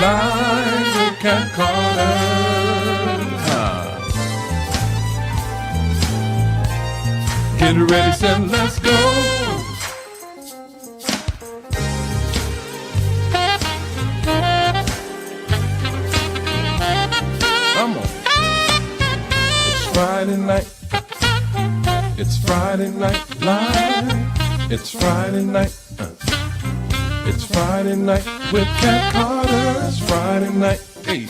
Live with Cat Carter. Get ready, set, let's go. Come on. It's Friday night. It's Friday night live. It's Friday night. It's Friday night with Cat Carter. It's Friday night. Hey.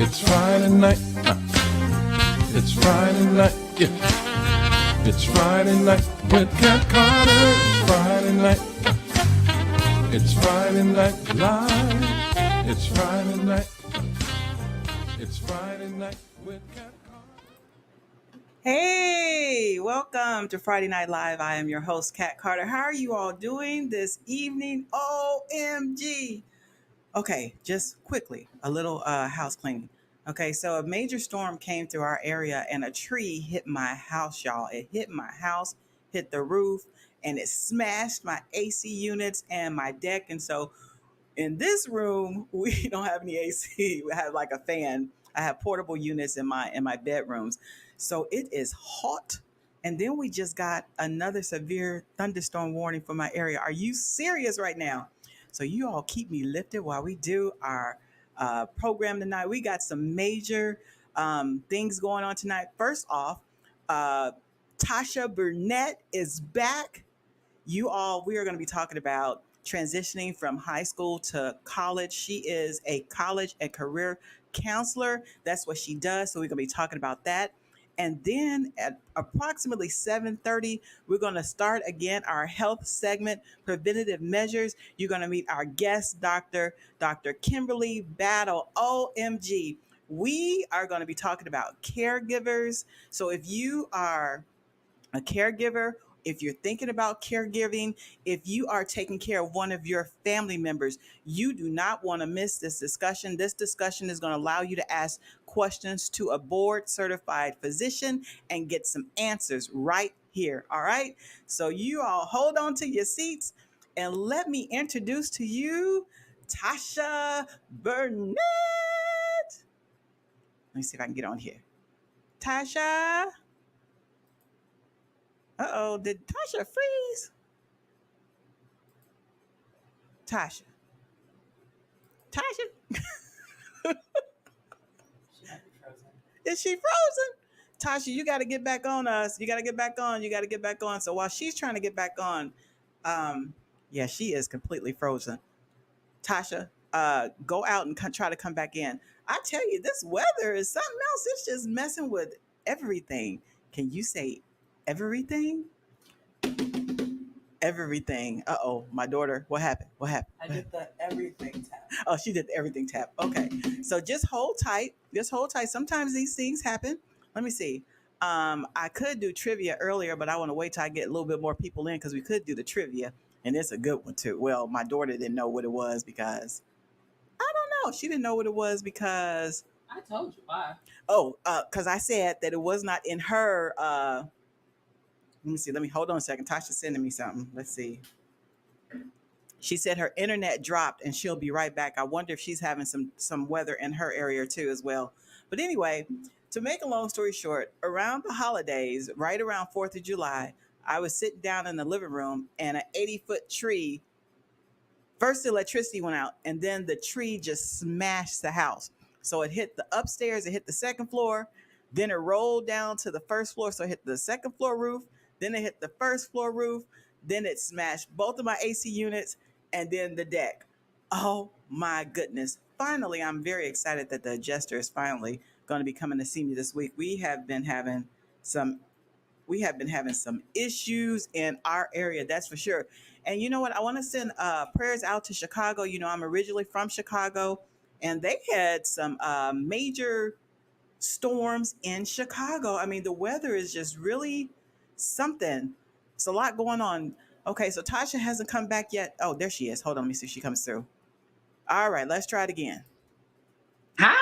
It's Friday night. It's Friday night. Yeah. It's Friday night with Cat Carter. It's Friday night. It's Friday night live. It's Friday night. It's Friday night with Cat Carter. Hey, welcome to Friday Night Live. I am your host, Cat Carter. How are you all doing this evening? OMG. Okay, just quickly, a little house cleaning. Okay, so a major storm came through our area and a tree hit my house, y'all. It hit my house, hit the roof, and it smashed my AC units and my deck. And so in this room, we don't have any AC. We have like a fan. I have portable units in my bedrooms. So it is hot. And then we just got another severe thunderstorm warning for my area. Are you serious right now? So you all keep me lifted while we do our program tonight. We got some major things going on tonight. First off, uh, Tasha Bernett is back. We are going to be talking about transitioning from high school to college. She is a college and career counselor. That's what she does. So we're going to be talking about that. And then at approximately 7:30, we're going to start again our health segment, Preventative Measures. You're going to meet our guest, Dr. Kimberly Battle. OMG. We are going to be talking about caregivers. So if you are a caregiver, if you're thinking about caregiving, if you are taking care of one of your family members, you do not want to miss this discussion. This discussion is going to allow you to ask questions to a board certified physician and get some answers right here. All right. So you all hold on to your seats and let me introduce to you Tasha Bernett. Let me see if I can get on here. Tasha. Uh-oh, did Tasha freeze? Tasha. Tasha? Is she frozen? Tasha, you got to get back on us. You got to get back on. You got to get back on. So while she's trying to get back on, yeah, she is completely frozen. Tasha, go out and try to come back in. I tell you, this weather is something else. It's just messing with everything. Can you say everything? Everything. Uh-oh, my daughter. What happened? What happened? I did the everything tap. Oh, she did the everything tap. Okay. So just hold tight. Just hold tight. Sometimes these things happen. Let me see. I could do trivia earlier, but I want to wait till I get a little bit more people in because we could do the trivia. And it's a good one too. Well, my daughter didn't know what it was because I don't know. She didn't know what it was because I told you why. because I said that it was not in her let me see. Let me hold on a second. Tasha's sending me something. Let's see. She said her internet dropped and she'll be right back. I wonder if she's having some weather in her area too as well. But anyway, to make a long story short, around the holidays, right around 4th of July, I was sitting down in the living room and an 80-foot tree, first the electricity went out and then the tree just smashed the house. So it hit the upstairs, it hit the second floor, then it rolled down to the first floor. So it hit the second floor roof, then it hit the first floor roof, then it smashed both of my AC units and then the deck. Oh my goodness. Finally, I'm very excited that the adjuster is finally going to be coming to see me this week. Some we have been having some issues in our area, that's for sure. And you know what? I want to send prayers out to Chicago. You know, I'm originally from Chicago, and they had some major storms in Chicago. I mean, the weather is just really something. It's a lot going on. Okay, so Tasha hasn't come back yet. Oh, there she is. Hold on, let me see if she comes through. All right, let's try it again. Hi.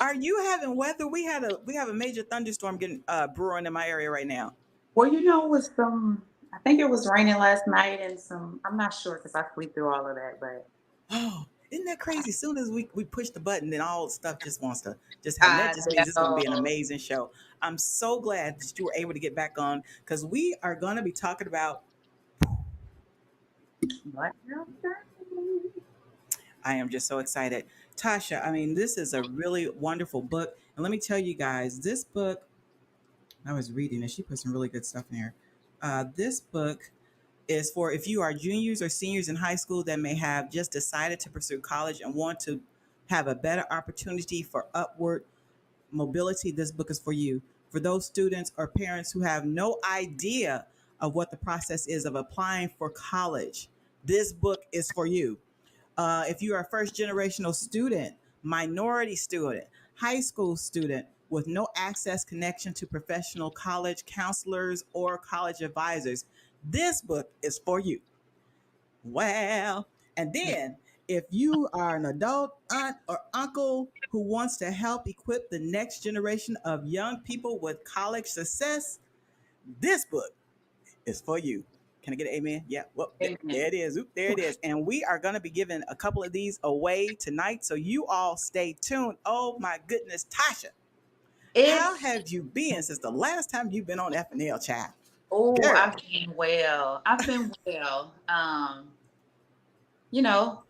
Are you having weather? We have a major thunderstorm getting brewing in my area right now. Well, you know, with some I think it was raining last night and I'm not sure because I sleep through all of that, but Oh, isn't that crazy? As soon as we push the button, then all stuff just wants to just happen. That I just means it's going to be an know. amazing show. I'm so glad that you were able to get back on because we are going to be talking about. What else? I am just so excited. Tasha, I mean, this is a really wonderful book. And let me tell you guys, this book, I was reading and she put some really good stuff in here. This book is for if you are juniors or seniors in high school that may have just decided to pursue college and want to have a better opportunity for upward mobility. This book is for you. For those students or parents who have no idea of what the process is of applying for college, this book is for you. If you are a first generational student, minority student, high school student with no access connection to professional college counselors or college advisors, this book is for you. Well, and then if you are an adult aunt or uncle who wants to help equip the next generation of young people with college success, this book is for you. Can I get an amen? Yeah. Well, there Amen. it is. Oop, there it is. And we are going to be giving a couple of these away tonight. So you all stay tuned. Oh my goodness, Tasha, how It's have you been since the last time you've been on FNL, child? oh, Girl. I've been well. I've been well. You know,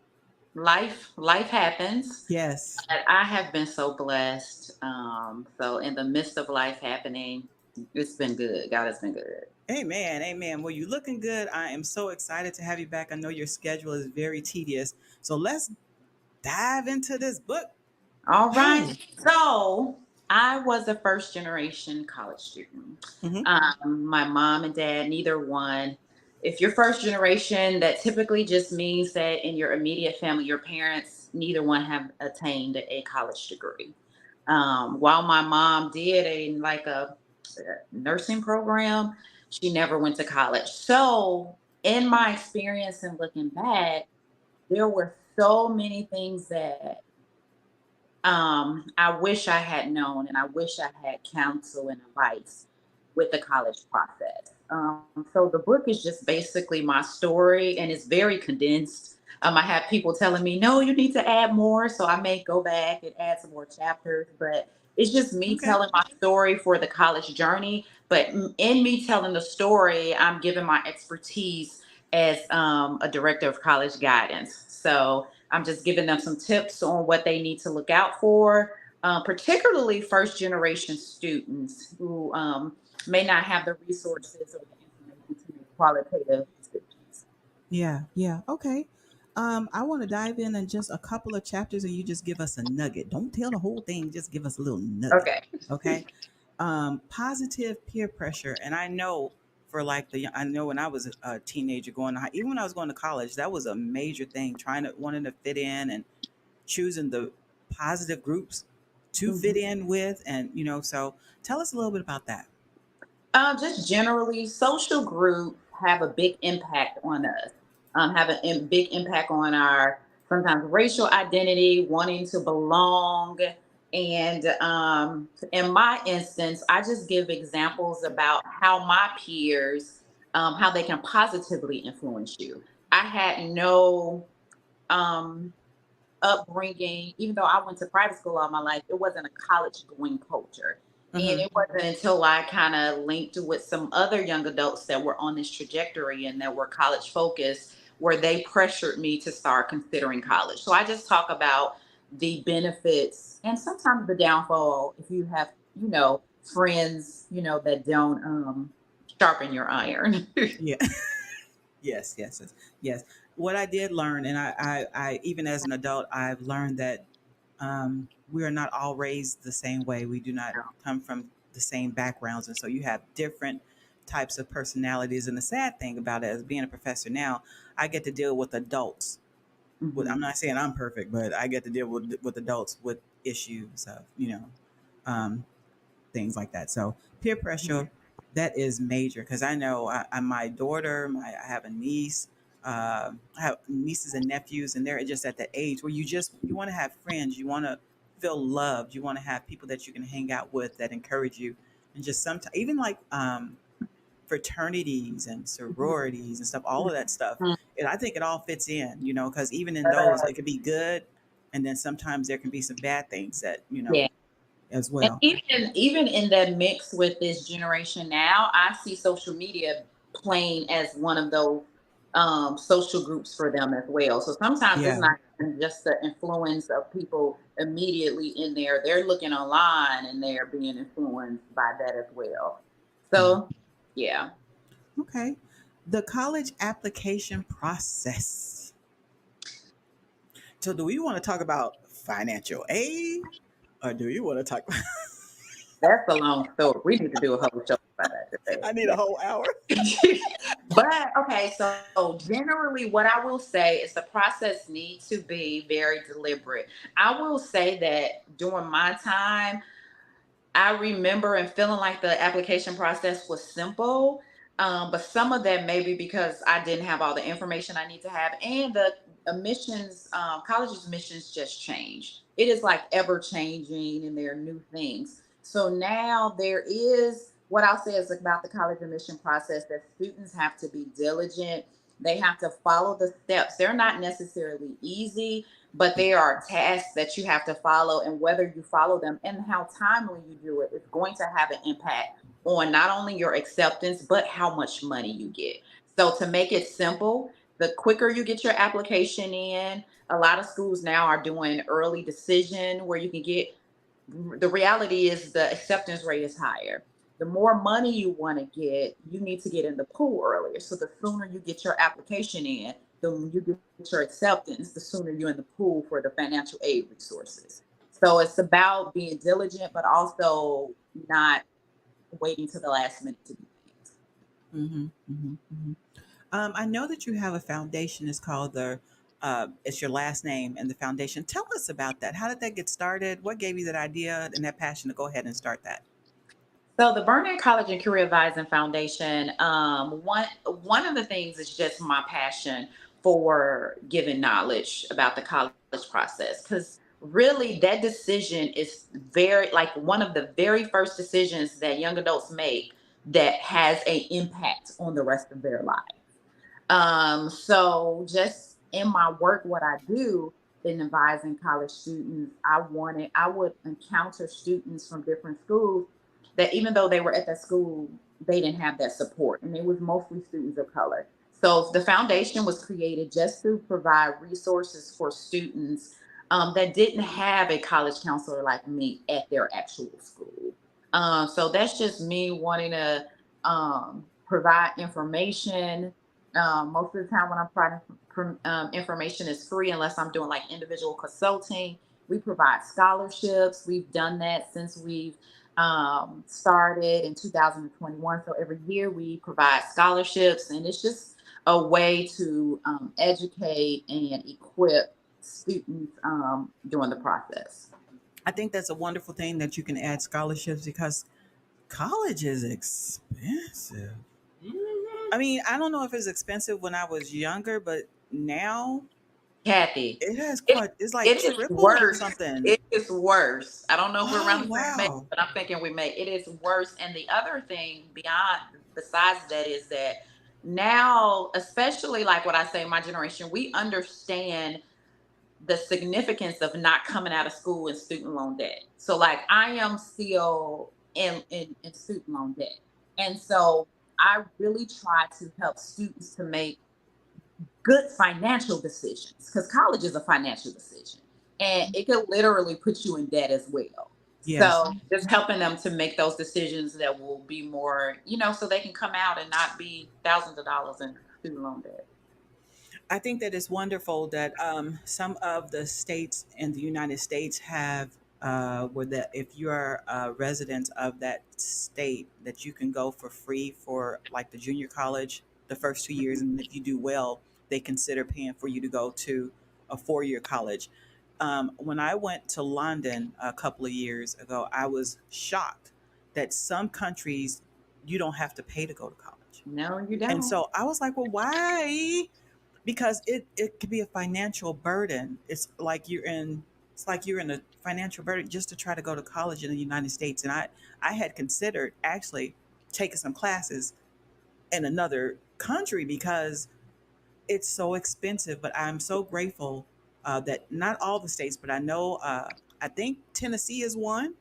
life happens. Yes. But I have been so blessed. So in the midst of life happening, it's been good. God has been good. Amen. Amen. Well, you're looking good. I am so excited to have you back. I know your schedule is very tedious. So let's dive into this book. All right. Oh. So I was a first generation college student. Hmm. My mom and dad, neither one. If you're first generation, that typically just means that in your immediate family, your parents, neither one have attained a college degree. While my mom did a nursing program, she never went to college. So in my experience and looking back, there were so many things that I wish I had known, and I wish I had counsel and advice with the college process. So the book is just basically my story, and it's very condensed. I have people telling me, "No, you need to add more," so I may go back and add some more chapters. But it's just me Okay. telling my story for the college journey. But in me telling the story, I'm giving my expertise as a director of college guidance. So I'm just giving them some tips on what they need to look out for, particularly first generation students who may not have the resources or the information to make qualitative decisions. Yeah. Yeah. Okay. I want to dive in just a couple of chapters and you just give us a nugget. Don't tell the whole thing, just give us a little nugget. Okay. Okay. Positive peer pressure. And I know for like I know when I was a teenager going to even when I was going to college, that was a major thing, wanting to fit in and choosing the positive groups to fit Mhm. in with. And, so tell us a little bit about that. Just generally, social groups have a big impact on us. Have a big impact on our sometimes racial identity, wanting to belong. And in my instance, I just give examples about how my peers, how they can positively influence you. I had no um, upbringing, even though I went to private school all my life, it wasn't a college going culture. And Hmm. it wasn't until I kind of linked with some other young adults that were on this trajectory and that were college focused, where they pressured me to start considering college. So I just talk about the benefits and sometimes the downfall if you have, friends, that don't sharpen your iron. Yeah. Yes, yes, yes, yes. What I did learn, and I even as an adult, I've learned that we are not all raised the same way. We do not come from the same backgrounds, and so you have different types of personalities. And the sad thing about it, as being a professor now, I get to deal with adults. I'm Mhm. not saying I'm perfect, but I get to deal with adults with issues of um, things like that. So peer pressure, that is major because I know my daughter, I have a niece, I have nieces and nephews, and they're just at that age where you want to have friends, you want to feel loved, you want to have people that you can hang out with that encourage you, and just sometimes even like fraternities and sororities and stuff, all of that stuff. Mhm. And I think it all fits in, because even in those, it can be good. And then sometimes there can be some bad things that, Yeah. as And well. even in that mix with this generation now, I see social media playing as one of those social groups for them as well. So sometimes it's Yeah. not even just the influence of people immediately in there. They're looking online and they're being influenced by that as well. Yeah. So yeah. Okay. The college application process. So do we want to talk about financial aid or do you want to talk about That's a long story. We need to do a whole show about that I need a whole hour. today. But okay, so generally, what I will say is the process needs to be very deliberate. I will say that during my time, I remember and feeling like the application process was simple. But some of that maybe because I didn't have all the information I need to have, and the admissions, college admissions just changed. It is like ever changing, and there are new things. So now there is what I'll say is about the college admission process that students have to be diligent. They have to follow the steps. They're not necessarily easy, but there are tasks that you have to follow, and whether you follow them and how timely you do it is going to have an impact on not only your acceptance but how much money you get. So to make it simple, the quicker you get your application in, a lot of schools now are doing early decision where you can get, the reality is the acceptance rate is higher. The more money you want to get, you need to get in the pool earlier. So the sooner you get your application in, the you get your acceptance, the sooner you're in the pool for the financial aid resources. So it's about being diligent, but also not waiting to the last minute to do things. Mm-hmm, mm-hmm, mm-hmm. I know that you have a foundation. It's called it's your last name and the foundation. Tell us about that. How did that get started? What gave you that idea and that passion to go ahead and start that? So the Burnett College and Career Advising Foundation, one of the things is just my passion for giving knowledge about the college process. Because really, that decision is very like one of the very first decisions that young adults make that has an impact on the rest of their life. So just in my work, what I do in advising college students, I would encounter students from different schools that even though they were at that school, they didn't have that support. And it was mostly students of color. So the foundation was created just to provide resources for students that didn't have a college counselor like me at their actual school. So that's just me wanting to provide information. Most of the time when I'm providing information is free unless I'm doing like individual consulting. We provide scholarships. We've done that since we've started in 2021. So every year we provide scholarships, and it's just a way to educate and equip students during the process. I think that's a wonderful thing that you can add scholarships because college is expensive. I mean, I don't know if it's expensive when I was younger, but now Kathy, it has it, quite, it's like it is tripled or worse. something. It is worse. I don't know if we're Oh, around the same age, wow. but I'm thinking we may. It is worse. And the other thing beyond, besides that, is that now, especially like what I say, my generation, we understand the significance of not coming out of school in student loan debt. So like I am still in student loan debt. And so I really try to help students to make good financial decisions because college is a financial decision and it could literally put you in debt as well. Yes. So just helping them to make those decisions that will be more, so they can come out and not be thousands of dollars in student loan debt. I think that it's wonderful that some of the states in the United States have where that if you're a resident of that state that you can go for free for like the junior college the first 2 years, and if you do well, they consider paying for you to go to a 4 year college. When I went to London a couple of years ago, I was shocked that some countries you don't have to pay to go to college. No, you And don't. so I was like, well, why? Because it could be a financial burden. It's like you're in a financial burden just to try to go to college in the United States. And I had considered actually taking some classes in another country because it's so expensive. But I'm so grateful that not all the states, but I know I think Tennessee is one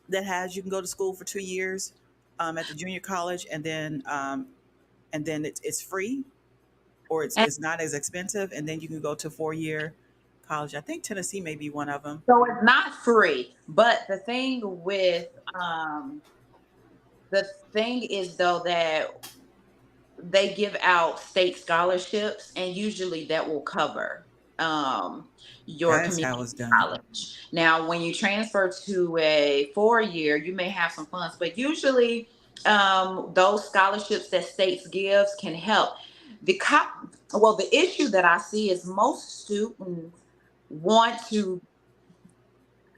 that has you can go to school for 2 years at the junior college, and then it's free, or And it's not as expensive, and then you can go to 4 year college. I think Tennessee may be one of them. so it's not free. But um, the thing is though that they give out state scholarships, and usually that will cover um, your That is how community it's done. college. Now, when you transfer to a 4 year, you may have some funds, but usually those scholarships that states gives can help. The issue that I see is most students want to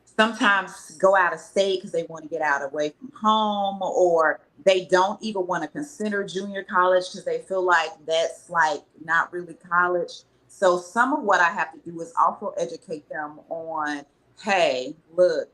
sometimes go out of state because they want to get out away from home, or they don't even want to consider junior college because they feel like that's like not really college. So some of what I have to do is also educate them on, hey, look,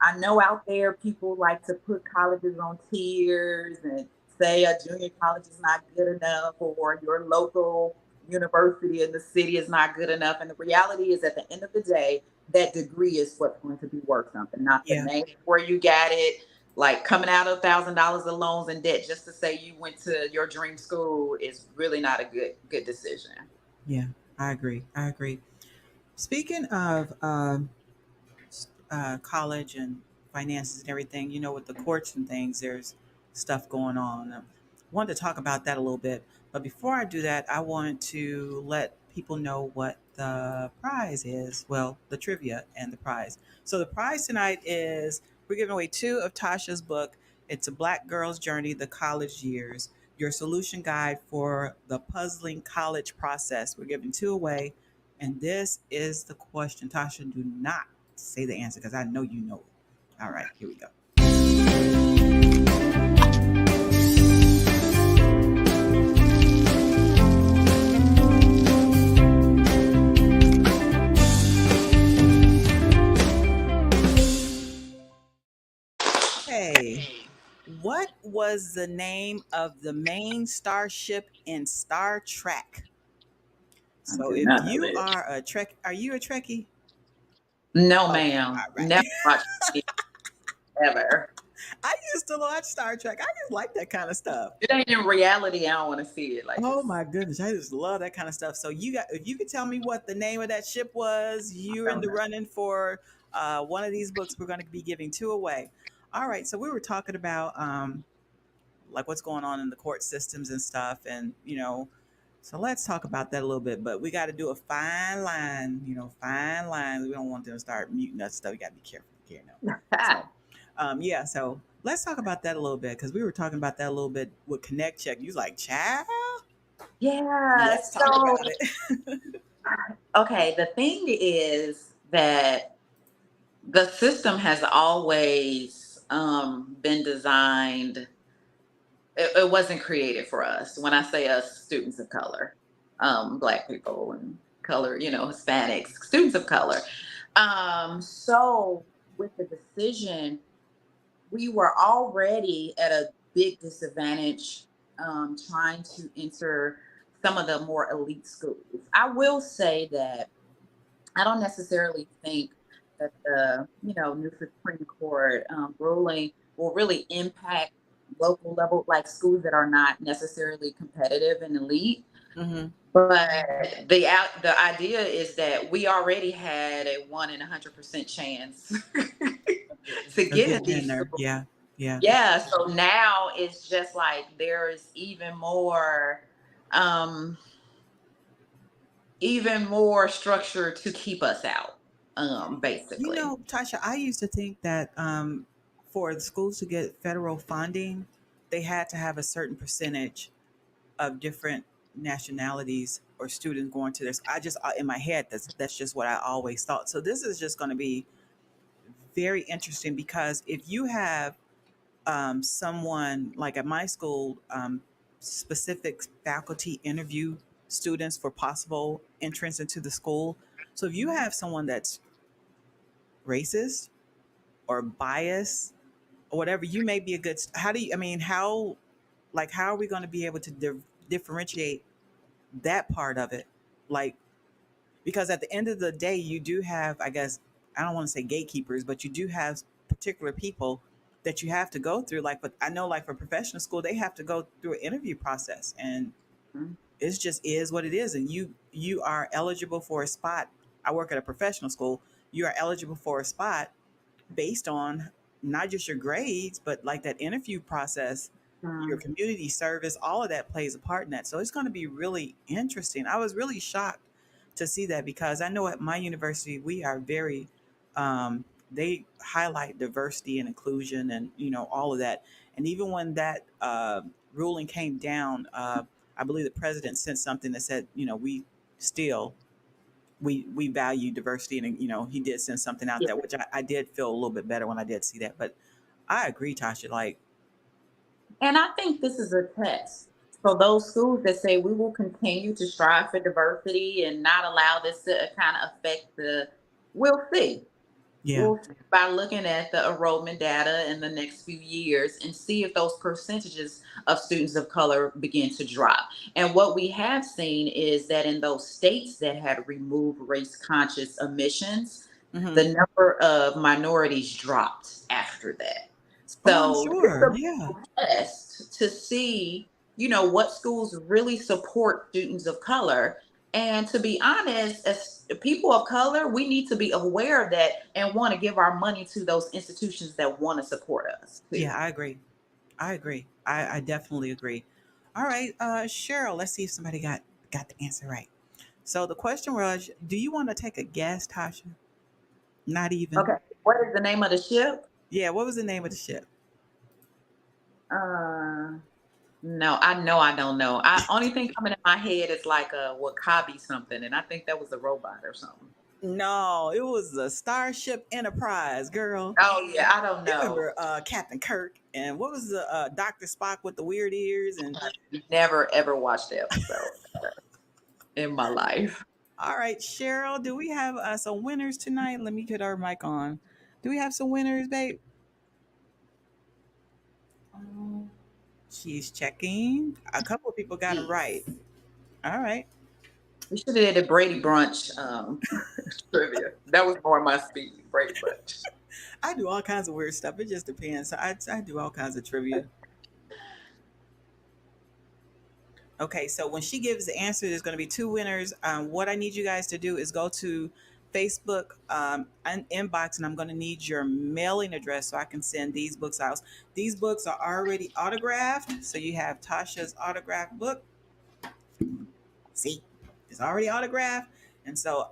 I know out there people like to put colleges on tiers and say a junior college is not good enough, or your local university in the city is not good enough. And the reality is, at the end of the day, that degree is what's going to be worth something, not the Yeah, name where you got it. Like coming out of $1,000 of loans and debt just to say you went to your dream school is really not a good decision. yeah, I agree. I agree. Speaking of college and finances and everything, with the courts and things, there's stuff going on. I wanted to talk about that a little bit. But before I do that, I want to let people know what the prize is. Well, the trivia and the prize. So the prize tonight is we're giving away two of Tasha's book. It's A Black Girl's Journey, The College Years, Your Solution Guide for the Puzzling College Process. We're giving two away. And this is the question. Tasha, do not say the answer because I know you know it. All right, here we go. Hey, what was the name of the main starship in Star Trek? I So do if not know you this. are a Trek, are you a Trekkie? No, Okay, ma'am. all Never right. watched it ever. I used to watch Star Trek. I just like that kind of stuff. It ain't in reality. I don't want to see it. Like Oh it's my goodness, I just love that kind of stuff. So if you could tell me what the name of that ship was, you're I in don't the know. running for one of these books. We're going to be giving two away. All right, so we were talking about like what's going on in the court systems and stuff, and so let's talk about that a little bit. But we got to do a fine line, fine line. We don't want them to start muting us stuff. We got to be careful here now. So yeah, so let's talk about that a little bit because we were talking about that a little bit with Connect Check. You was like, child. Yeah. Let's talk So, about it. okay, the thing is that the system has always been designed. It wasn't created for us. When I say us, students of color, Black people and color, Hispanics, students of color. So with the decision, we were already at a big disadvantage trying to enter some of the more elite schools. I will say that I don't necessarily think that the new Supreme Court ruling will really impact local level like schools that are not necessarily competitive and elite. Hmm. But the idea is that we already had a 1 in 100% chance to Of get in getting in these there. schools. Yeah. Yeah. Yeah, so now it's just like there's um even more structure to keep us out, basically. Tasha, I used to think that for the schools to get federal funding, they had to have a certain percentage of different nationalities or students going to this. I just in my head that's just what I always thought. So this is just going to be very interesting because if you have someone like at my school, specific faculty interview students for possible entrance into the school. So if you have someone that's racist or biased or whatever, you may be a good. How do you? I mean, how like how are we going to be able to differentiate that part of it? Like, because at the end of the day, you do have, I guess, I don't want to say gatekeepers, but you do have particular people that you have to go through. Like, but I know, like for professional school, they have to go through an interview process, and Mhm. it's just is what it is. And you are eligible for a spot. I work at a professional school. You are eligible for a spot based on not just your grades, but like that interview process, your Mhm. community service, all of that plays a part in that. So it's going to be really interesting. I was really shocked to see that because I know at my university we are very they highlight diversity and inclusion and all of that. And even when that ruling came down, I believe the president sent something that said, we still we value diversity, and he did send something out Yeah. there, which I did feel a little bit better when I did see that. But I agree, Tasha. Like, And I think this is a test for those schools that say we will continue to strive for diversity and not allow this to kind of affect the. We'll see. yeah, We'll see by looking at the enrollment data in the next few years and see if those percentages of students of color begin to drop. And what we have seen is that in those states that had removed race conscious admissions, hmm, the number of minorities dropped after that. oh, I'm So it's sure, a yeah, test to see, what schools really support students of color. And to be honest, as people of color, we need to be aware of that and want to give our money to those institutions that want to support us too. yeah. I agree. I agree. I definitely agree. All right, Cheryl. Let's see if somebody got the answer right. So the question was, do you want to take a guess, Tasha? Not even. Okay. What is the name of the ship? Yeah. What was the name of the ship? Uh no, I know I don't know. I only thing coming in my head is like a Wakabi something, and I think that was a robot or something. No, it was the Starship Enterprise, girl. Oh yeah, I don't You know. remember Captain Kirk, and what was the Doctor Spock with the weird ears? And Never ever watched the episode in my life. all right, Cheryl, do we have some winners tonight? Let me put our mic on. Do we have some winners, babe? She's checking. A couple of people got it right. All right. We should have did a Brady Brunch trivia. That was more my speed, Brady Brunch. I do all kinds of weird stuff. It just depends. I do all kinds of trivia. Okay, so when she gives the answer, there's going to be two winners. What I need you guys to do is go to Facebook and inbox, and I'm going to need your mailing address so I can send these books out. These books are already autographed, so you have Tasha's autographed book. See, it's already autographed, and so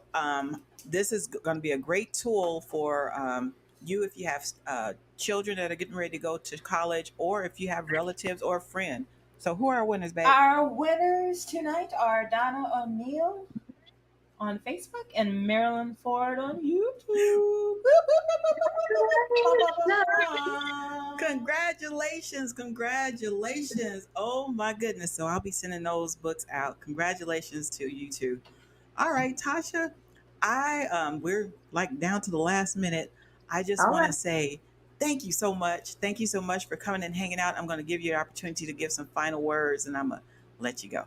this is going to be a great tool for you if you have children that are getting ready to go to college, or if you have relatives or a friend. So who are our winners, babe? Our winners tonight are Donna O'Neill on Facebook and Marilyn Ford on YouTube. Congratulations, congratulations. Oh my goodness. So I'll be sending those books out. Congratulations to you two. All right, Tasha, we're like down to the last minute. I just All want to right. say thank you so much. Thank you so much for coming and hanging out. I'm going to give you an opportunity to give some final words, and I'm going to let you go.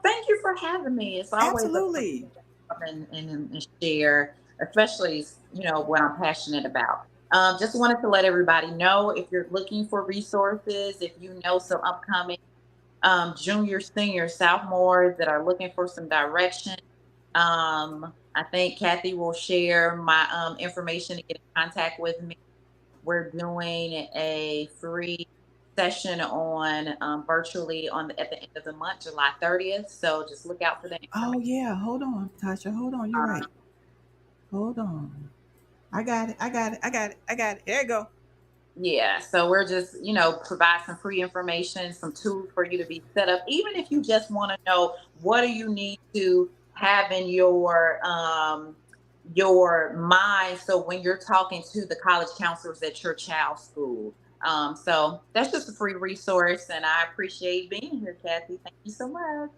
Thank you for having me. It's always a pleasure Absolutely. to come and share, especially what I'm passionate about. Just wanted to let everybody know if you're looking for resources, if you know some upcoming juniors, seniors, sophomores that are looking for some direction. I think Kathy will share my information to get in contact with me. We're doing a free session on virtually at the end of the month, July 30th. So just look out for that Oh, information. yeah. Hold on, Tasha. Hold on. You're right. Um, Hold on. I got it. I got it. I got it. I got it. There you go. yeah, so we're just, provide some free information, some tools for you to be set up. Even if you just want to know what do you need to have in your mind, so when you're talking to the college counselors at your child's school. So that's just a free resource, and I appreciate being here, Kathy. Thank you so much.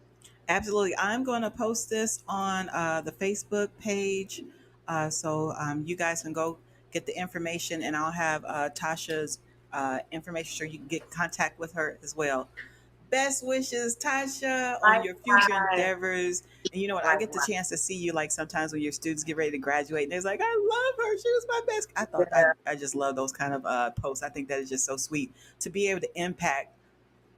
Absolutely. I'm going to post this on the Facebook page. So you guys can go get the information, and I'll have Tasha's information so you can get in contact with her as well. Best wishes, Tasha, on your future Likewise. endeavors. And you know what? I get the Likewise. chance to see you like sometimes when your students get ready to graduate, and they're like, "I love her. She was my best." I thought Yeah. I just love those kind of posts. I think that is just so sweet to be able to impact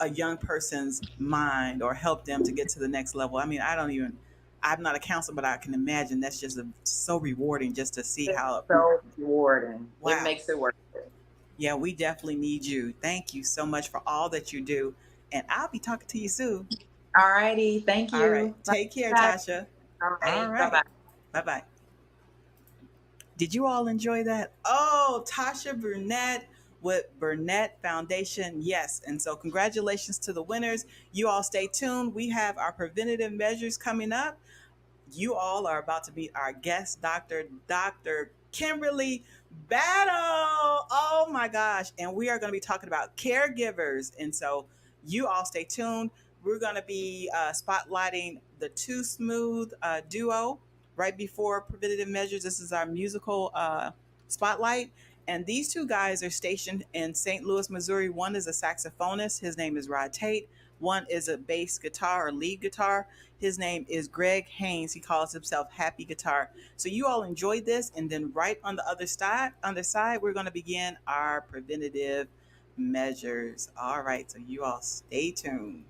a young person's mind or help them to get to the next level. I mean, I don't even. I'm not a counselor, but I can imagine that's just so rewarding just to see It's how. so rewarding. It Wow. makes it worth it. Yeah, we definitely need you. Thank you so much for all that you do. And I'll be talking to you soon. All righty. Thank All right. you. Take care, Bye. Tasha. All All righty. Bye right. bye. Bye bye. Did you all enjoy that? Oh, Tasha Bernett with Burnett Foundation. Yes. And so, congratulations to the winners. You all stay tuned. We have our preventative measures coming up. You all are about to meet our guest doctor, Dr. Kimberly Battle. Oh my gosh. And we are going to be talking about caregivers. And so you all stay tuned. We're going to be spotlighting the Too Smooth duo right before Preventative Measures. This is our musical spotlight. And these two guys are stationed in St. Louis, Missouri. One is a saxophonist. His name is Rod Tate. One is a bass guitar or lead guitar. His name is Greg Haynes. He calls himself Happy Guitar. So you all enjoyed this, and then right on the other side, we're going to begin our preventative measures. All right, so you all stay tuned.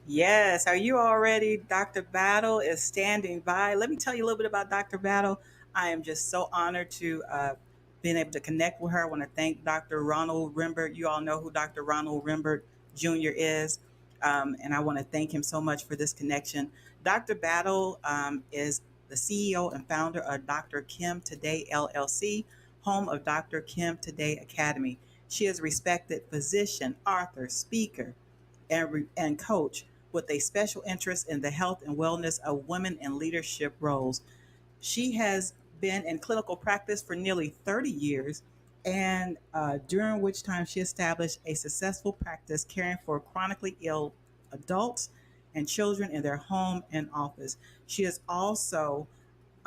Yes, are you all ready? Dr. Battle is standing by. Let me tell you a little bit about Dr. Battle. I am just so honored to being able to connect with her. I want to thank Dr. Ronald Rimbert. You all know who Dr. Ronald Rimbert Jr. is, and I want to thank him so much for this connection. Dr. Battle is the CEO and founder of Dr. Kim Today LLC, home of Dr. Kim Today Academy. She is a respected physician, author, speaker, and coach with a special interest in the health and wellness of women in leadership roles. She has been in clinical practice for nearly 30 years, and during which time she established a successful practice caring for chronically ill adults and children in their home and office. She is also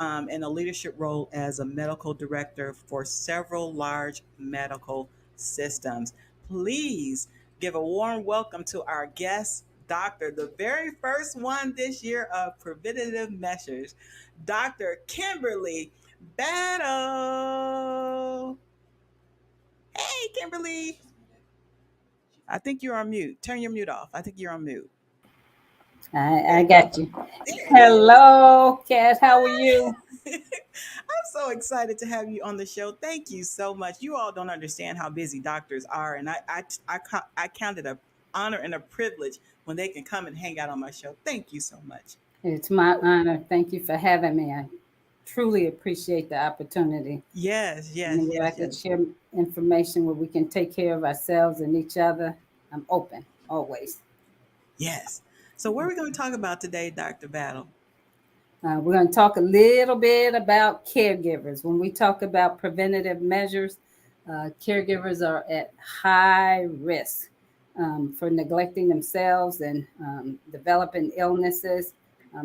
in a leadership role as a medical director for several large medical systems. Please give a warm welcome to our guest doctor, the very first one this year of Preventative Measures, Dr. Kimberly Battle. Hey, Kimberly. I think you're on mute. Turn your mute off. I think you're on mute. I got you. There it is. Hello, Kat. How are you? I'm so excited to have you on the show. Thank you so much. You all don't understand how busy doctors are, and I count it a honor and a privilege when they can come and hang out on my show. Thank you so much. It's my honor. Thank you for having me. I truly appreciate the opportunity. Yes, yes, And where I yes, can yes, share information where we can take care of ourselves and each other. I'm open always. yes. So, what are we going to talk about today, Dr. Battle? We're going to talk a little bit about caregivers. When we talk about preventative measures, caregivers are at high risk for neglecting themselves and developing illnesses.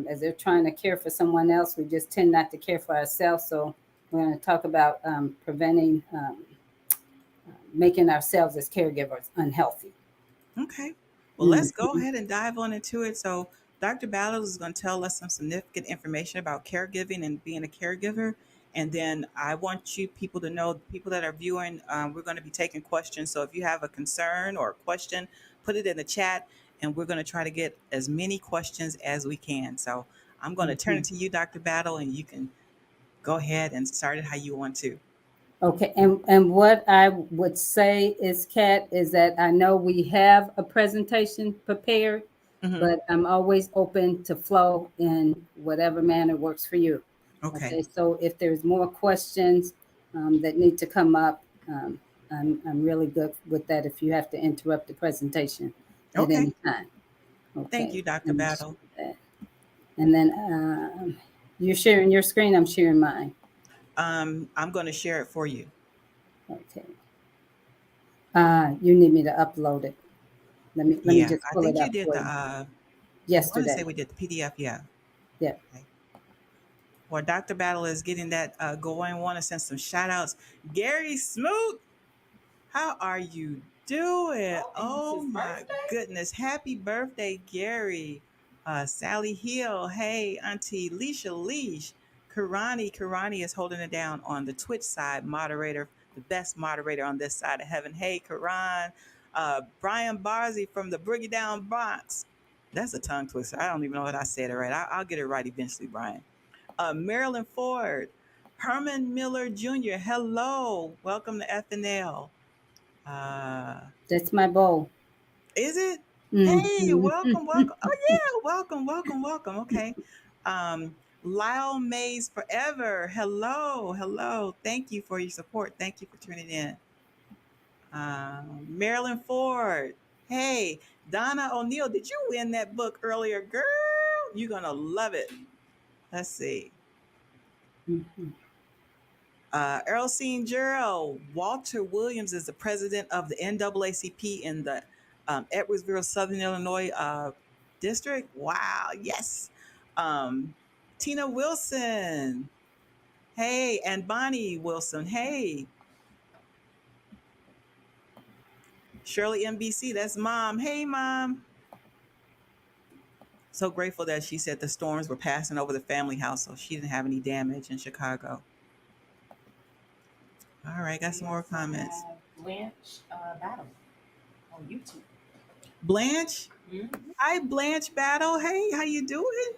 As they're trying to care for someone else, we just tend not to care for ourselves. So we're going to talk about preventing, making ourselves as caregivers unhealthy. Okay. Well, let's go ahead and dive on into it. So, Dr. Battles is going to tell us some significant information about caregiving and being a caregiver. And then I want you people to know, people that are viewing, we're going to be taking questions. So, if you have a concern or a question, put it in the chat, and we're going to try to get as many questions as we can. So, I'm going to turn it to you, Dr. Battle, and you can go ahead and start it how you want to. Okay, and what I would say is, Kat, is that I know we have a presentation prepared, Hmm. but I'm always open to flow in whatever manner works for you. Okay. Okay, so if there's more questions that need to come up, I'm really good with that. If you have to interrupt the presentation at Okay. any time, Thank okay. you, Dr. Let me Battle. share that. And then you're sharing your screen. I'm sharing mine. I'm going to share it for you. Okay. You need me to upload it. Let me Yeah, just I pull it think you up did for the. you. I want to say Yesterday. we did the PDF. Yeah. Yeah. Okay. While Dr. Battle is getting that going, I want to send some shout outs. Gary Smoot, how are you doing? Oh, and it's Oh his my birthday? goodness. Happy birthday, Gary. Sally Hill. Hey, Auntie Leisha Leash. Karani is holding it down on the Twitch side, moderator, the best moderator on this side of heaven. Hey, Karan. Brian Barzy from the Boogie Down Bronx. That's a tongue twister. I don't even know if I said it right. I'll get it right eventually, Brian. Marilyn Ford. Herman Miller Jr., hello. Welcome to FNL. Uh, That's my bowl. is it? Hey, Mhm. welcome, welcome. Oh, yeah, welcome, welcome, welcome. Okay. Um, Lyle Mays Forever, hello, hello. Thank you for your support. Thank you for tuning in. Marilyn Ford, hey. Donna O'Neill, did you win that book earlier, girl? You're going to love it. Let's see. Mhm. Earlcene Gerald, Walter Williams is the president of the NAACP in the Edwardsville, Southern Illinois district. Wow, yes. Um, Tina Wilson, hey, and Bonnie Wilson, hey. Shirley MBC, that's mom. Hey, mom. So grateful that she said the storms were passing over the family house, so she didn't have any damage in Chicago. All right, got some more comments. Blanche Battle on YouTube. Blanche, Mm-hmm. hi Blanche Battle. Hey, how you doing?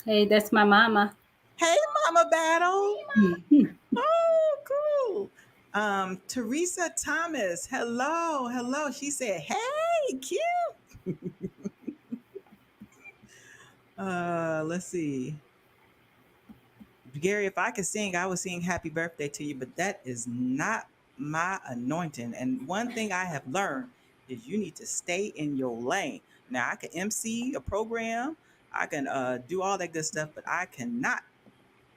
Hey, that's my mama. Hey, Mama Battle. Mhm. Oh, cool. Teresa Thomas. Hello, hello. She said, "Hey, cute." Let's see. Gary, if I could sing, I would sing happy birthday to you, but that is not my anointing. And one thing I have learned is you need to stay in your lane. Now, I can MC a program, I can do all that good stuff, but I cannot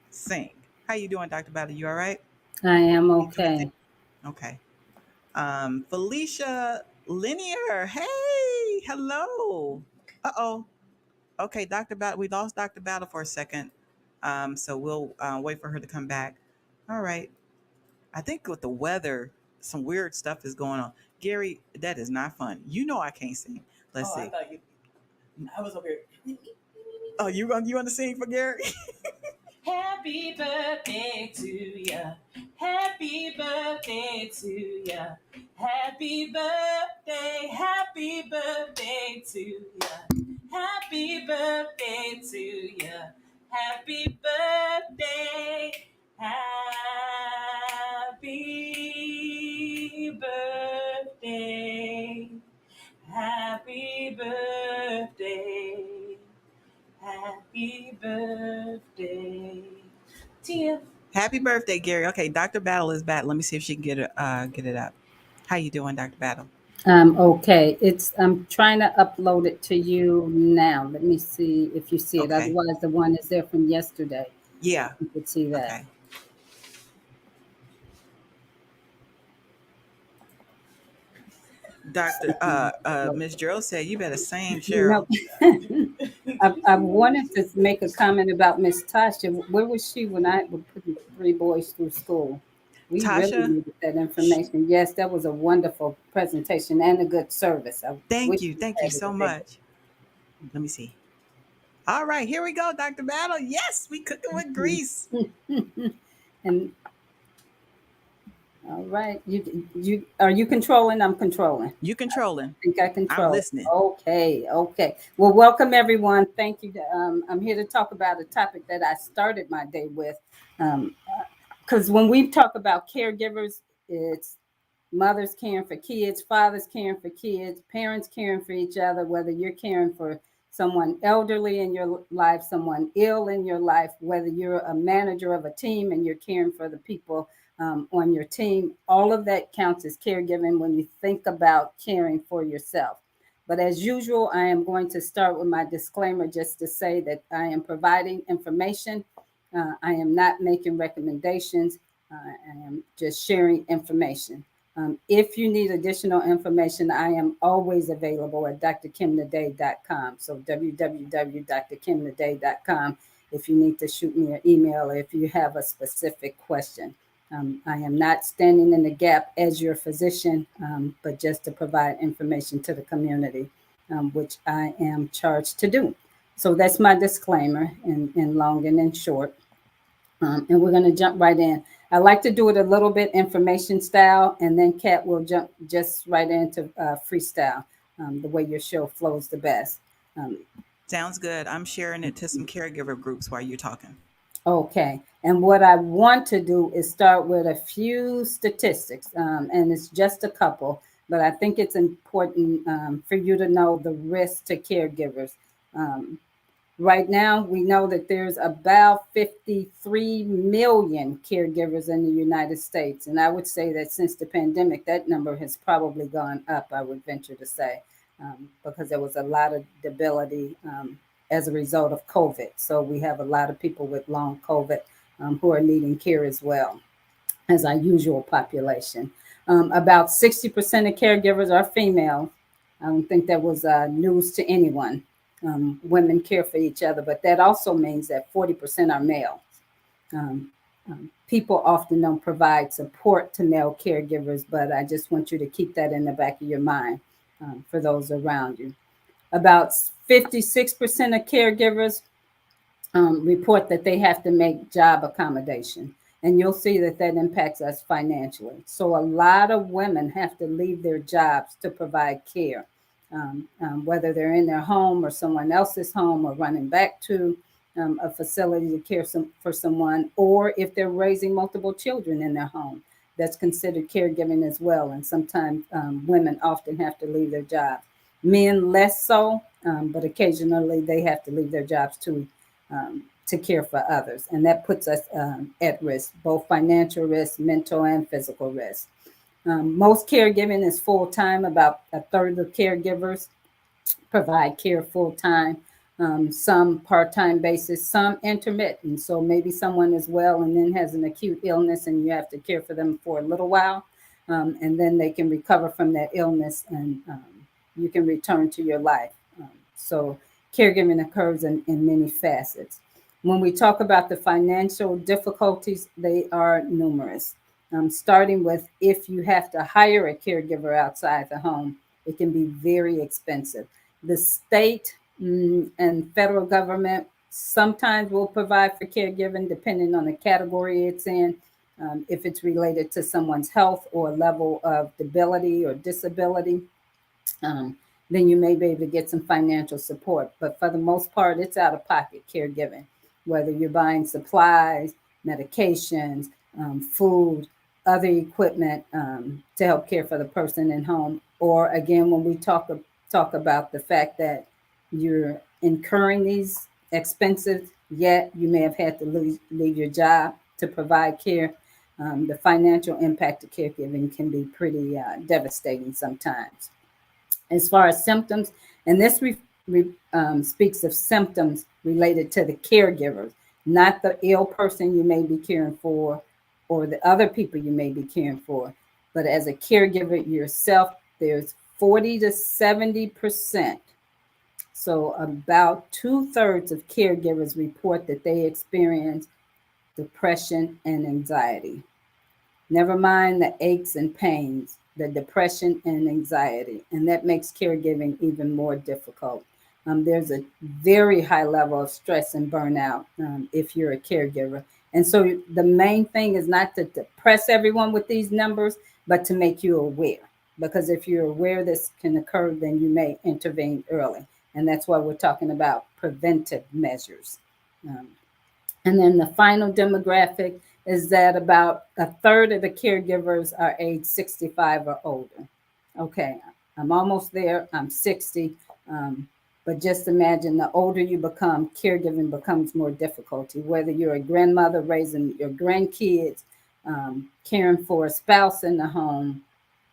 sing. How you doing, Dr. Battle? You all right? I am You doing things? okay. Okay. Felicia Linear. Hey, hello. Uh-oh. Okay, Dr. Battle. We lost Dr. Battle for a second. So we'll wait for her to come back. All right. I think with the weather, some weird stuff is going on. Gary, that is not fun. You know I can't sing. Let's see. I was over here. Oh, you want to sing for Gary? Happy birthday to ya. Happy birthday to ya. Happy birthday to ya. Happy birthday to ya. Happy birthday. Happy birthday. Happy birthday. Happy birthday. Tia. Happy birthday, Gary. Okay, Dr. Battle is back. Let me see if she can get it up. How you doing, Dr. Battle? Okay. I'm trying to upload it to you now. Let me see if you see it. Okay. Otherwise, the one is there from yesterday. Yeah. You could see that. Okay. Dr. Miss Gerald said you better sing, No, Cheryl. I wanted to make a comment about Miss Tasha. Where was she when I was putting three boys through school? We really Tasha, needed that sh- information. Yes, that was a wonderful presentation and a good service. I wish thank you. we Thank you had so it there. much. Let me see. All right, here we go, Dr. Battle. Yes, we cooking with grease. And all right, you are you controlling? I'm controlling. You controlling. Think I I'm control. listening. Okay, okay. Well, welcome everyone. Thank you. I'm here to talk about a topic that I started my day with. Because when we talk about caregivers, it's mothers caring for kids, fathers caring for kids, parents caring for each other, whether you're caring for someone elderly in your life, someone ill in your life, whether you're a manager of a team and you're caring for the people on your team, all of that counts as caregiving when you think about caring for yourself. But as usual, I am going to start with my disclaimer just to say that I am providing information. I am not making recommendations. I am just sharing information. If you need additional information, I am always available at drkimnaday.com. So www.drkimnaday.com if you need to shoot me an email or if you have a specific question. I am not standing in the gap as your physician, but just to provide information to the community, which I am charged to do. So that's my disclaimer in long and in short. And we're going to jump right in. I like to do it a little bit information style, and then Kat will jump just right into freestyle, the way your show flows the best. Um, Sounds good. I'm sharing it to some caregiver groups while you're talking. Okay. And what I want to do is start with a few statistics, and it's just a couple, but I think it's important for you to know the risk to caregivers. Um, right now, we know that there's about 53 million caregivers in the United States. And I would say that since the pandemic, that number has probably gone up, I would venture to say, because there was a lot of debility as a result of COVID. So we have a lot of people with long COVID who are needing care as well as our usual population. About 60% of caregivers are female. I don't think that was news to anyone. Women care for each other, but that also means that 40% are male. People often don't provide support to male caregivers, but I just want you to keep that in the back of your mind for those around you. About 56% of caregivers report that they have to make job accommodation. And you'll see that that impacts us financially. So a lot of women have to leave their jobs to provide care, whether they're in their home or someone else's home or running back to a facility to care for someone, or if they're raising multiple children in their home. That's considered caregiving as well. And sometimes women often have to leave their jobs. Men less so, but occasionally they have to leave their jobs too to care for others. And that puts us at risk, both financial risk, mental and physical risk. Most caregiving is full time. About a third of caregivers provide care full time, some part time basis, some intermittent. So maybe someone is well and then has an acute illness and you have to care for them for a little while. And then they can recover from that illness and you can return to your life. So caregiving occurs in many facets. When we talk about the financial difficulties, they are numerous. Starting with if you have to hire a caregiver outside the home, it can be very expensive. The state and federal government sometimes will provide for caregiving depending on the category it's in, if it's related to someone's health or level of debility or disability. Then you may be able to get some financial support. But for the most part, it's out of pocket caregiving, whether you're buying supplies, medications, food, other equipment to help care for the person in home. Or again, when we talk about the fact that you're incurring these expenses, yet you may have had to leave your job to provide care. The financial impact of caregiving can be pretty devastating sometimes. As far as symptoms, and this speaks of symptoms related to the caregivers, not the ill person you may be caring for or the other people you may be caring for, but as a caregiver yourself, there's 40 to 70%. So about 2/3 of caregivers report that they experience depression and anxiety. Never mind the aches and pains, the depression and anxiety, and that makes caregiving even more difficult. There's a very high level of stress and burnout if you're a caregiver. And so the main thing is not to depress everyone with these numbers, but to make you aware. Because if you're aware this can occur, then you may intervene early. And that's why we're talking about preventive measures. And then the final demographic is that about 1/3 of the caregivers are age 65 or older. Okay, I'm almost there. I'm 60. But just imagine the older you become, caregiving becomes more difficult. Whether you're a grandmother raising your grandkids, caring for a spouse in the home,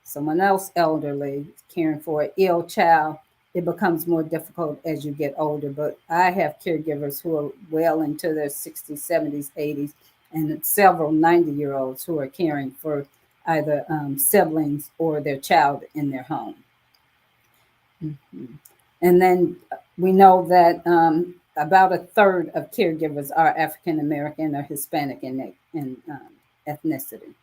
someone else elderly, caring for an ill child, it becomes more difficult as you get older. But I have caregivers who are well into their 60s, 70s, 80s, and several 90-year-olds who are caring for either siblings or their child in their home. Mm-hmm. And then we know that about 1/3 of caregivers are African American or Hispanic in ethnicity.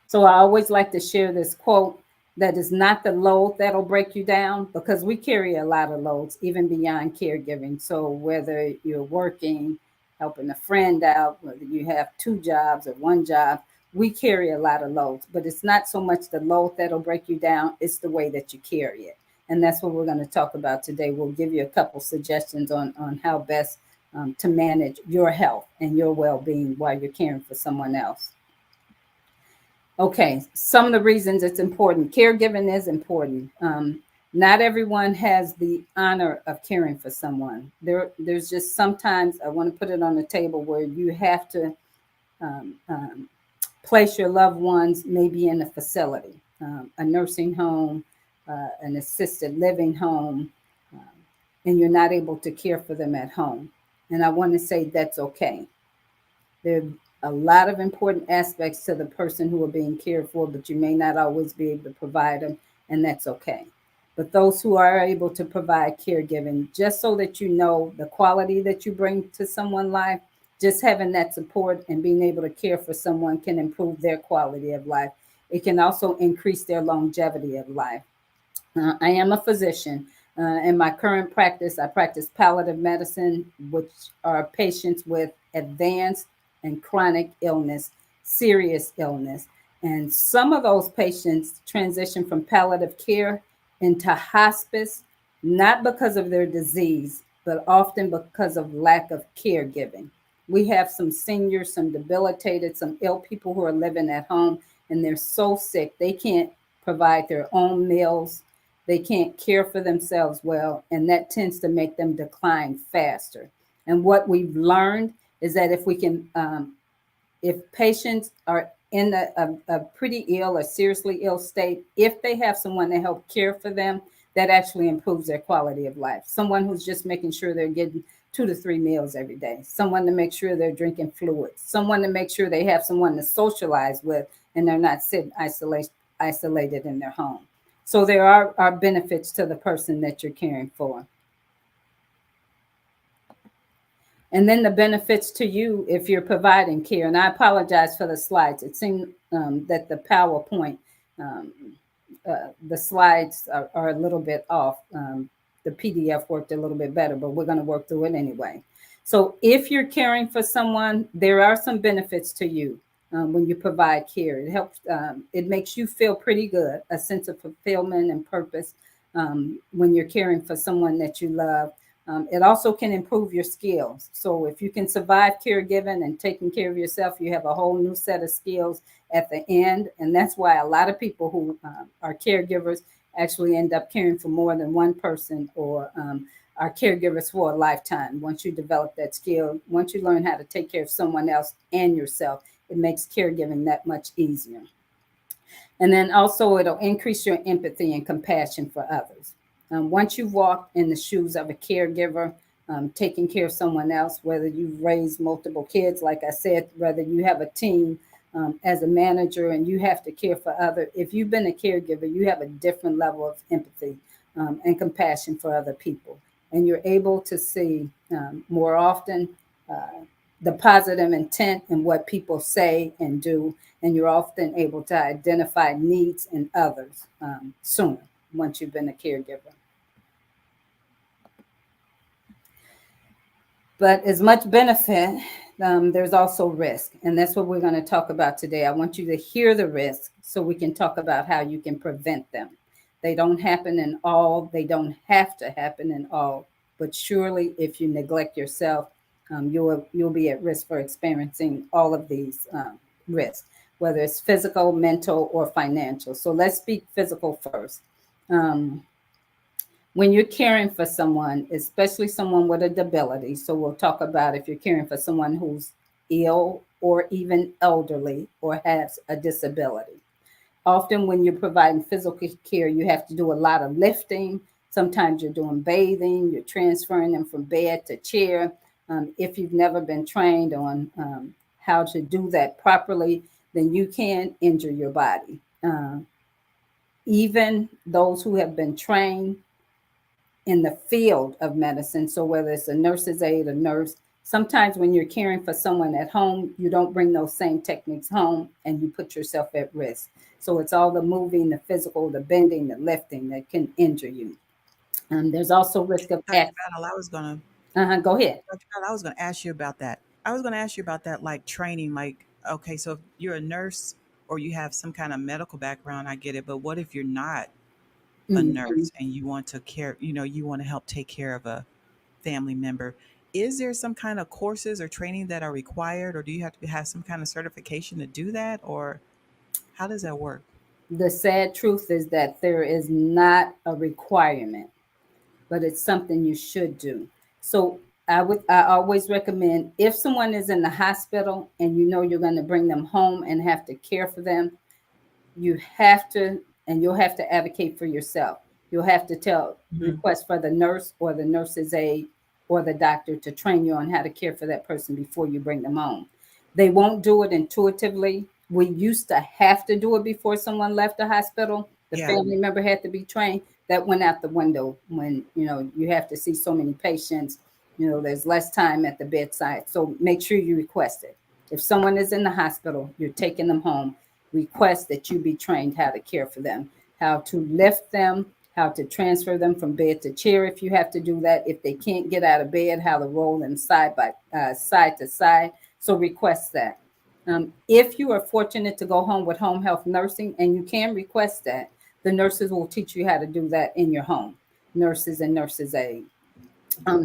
So I always like to share this quote that is not the load that'll break you down, because we carry a lot of loads even beyond caregiving. So whether you're working, helping a friend out, whether you have 2 jobs or 1 job, we carry a lot of loads. But it's not so much the load that'll break you down, it's the way that you carry it. And that's what we're going to talk about today. We'll give you a couple suggestions on how best to manage your health and your well-being while you're caring for someone else. Okay, some of the reasons it's important. Caregiving is important. Not everyone has the honor of caring for someone. There's just sometimes, I want to put it on the table, where you have to um, um, place your loved ones maybe in a facility, a nursing home, an assisted living home, um, and you're not able to care for them at home. And I want to say that's okay. There are a lot of important aspects to the person who are being cared for, but you may not always be able to provide them, and that's okay. But those who are able to provide caregiving, just so that you know the quality that you bring to someone's life, just having that support and being able to care for someone can improve their quality of life. It can also increase their longevity of life. I am a physician. In my current practice, I practice palliative medicine, which are patients with advanced and chronic illness, serious illness. And some of those patients transition from palliative care into hospice, not because of their disease, but often because of lack of caregiving. We have some seniors, some debilitated, some ill people who are living at home, and they're so sick they can't provide their own meals, they can't care for themselves well, and that tends to make them decline faster. And what we've learned is that if we can, if patients are in a pretty ill or seriously ill state, if they have someone to help care for them, that actually improves their quality of life. Someone who's just making sure they're getting 2 to 3 meals every day, someone to make sure they're drinking fluids, someone to make sure they have someone to socialize with and they're not sitting isolated in their home. So there are benefits to the person that you're caring for. And then the benefits to you if you're providing care. And I apologize for the slides. It seemed that the PowerPoint, the slides are a little bit off. The PDF worked a little bit better, but we're going to work through it anyway. So if you're caring for someone, there are some benefits to you when you provide care. It helps, it makes you feel pretty good, a sense of fulfillment and purpose when you're caring for someone that you love. It also can improve your skills. So if you can survive caregiving and taking care of yourself, you have a whole new set of skills at the end. And that's why a lot of people who are caregivers actually end up caring for more than one person or are caregivers for a lifetime. Once you develop that skill, once you learn how to take care of someone else and yourself, it makes caregiving that much easier. And then also it'll increase your empathy and compassion for others. Once you walk in the shoes of a caregiver, taking care of someone else, whether you've raised multiple kids, like I said, whether you have a team as a manager and you have to care for others, if you've been a caregiver, you have a different level of empathy and compassion for other people. And you're able to see more often the positive intent in what people say and do, and you're often able to identify needs in others sooner once you've been a caregiver. But as much benefit, there's also risk, and that's what we're going to talk about today. I want you to hear the risk so we can talk about how you can prevent them. They don't happen in all, they don't have to happen in all, but surely if you neglect yourself, you'll be at risk for experiencing all of these risks, whether it's physical, mental, or financial. So let's speak physical first. When you're caring for someone, especially someone with a disability, so we'll talk about if you're caring for someone who's ill or even elderly or has a disability. Often when you're providing physical care, you have to do a lot of lifting. Sometimes you're doing bathing, you're transferring them from bed to chair. If you've never been trained on how to do that properly, then you can injure your body. Even those who have been trained in the field of medicine, so whether it's a nurse's aide, a nurse, sometimes when you're caring for someone at home, you don't bring those same techniques home and you put yourself at risk. So it's all the moving, the physical, the bending, the lifting that can injure you. There's also risk of Dr. Battle, I was gonna go ahead. Dr. Battle, I was gonna ask you about that. I was gonna ask you about that, like training. Like, okay, so if you're a nurse or you have some kind of medical background, I get it. But what if you're not a Mhm. nurse and you want to care? You know, you want to help take care of a family member. is there some kind of courses or training that are required, or do you have to have some kind of certification to do that, or how does that work? The sad truth is that there is not a requirement, but it's something you should do. So I always recommend, if someone is in the hospital and you know you're going to bring them home and have to care for them, you have to, and you'll have to advocate for yourself. You'll have to Mhm. request for the nurse or the nurse's aide or the doctor to train you on how to care for that person before you bring them home. They won't do it intuitively. We used to have to do it before someone left the hospital. The Yeah. family member had to be trained. That went out the window when, you have to see so many patients. There's less time at the bedside. So make sure you request it. If someone is in the hospital, you're taking them home, request that you be trained how to care for them, how to lift them, how to transfer them from bed to chair if you have to do that. If they can't get out of bed, how to roll them side to side. So request that. If you are fortunate to go home with home health nursing, and you can request that, the nurses will teach you how to do that in your home, nurses and nurses aid.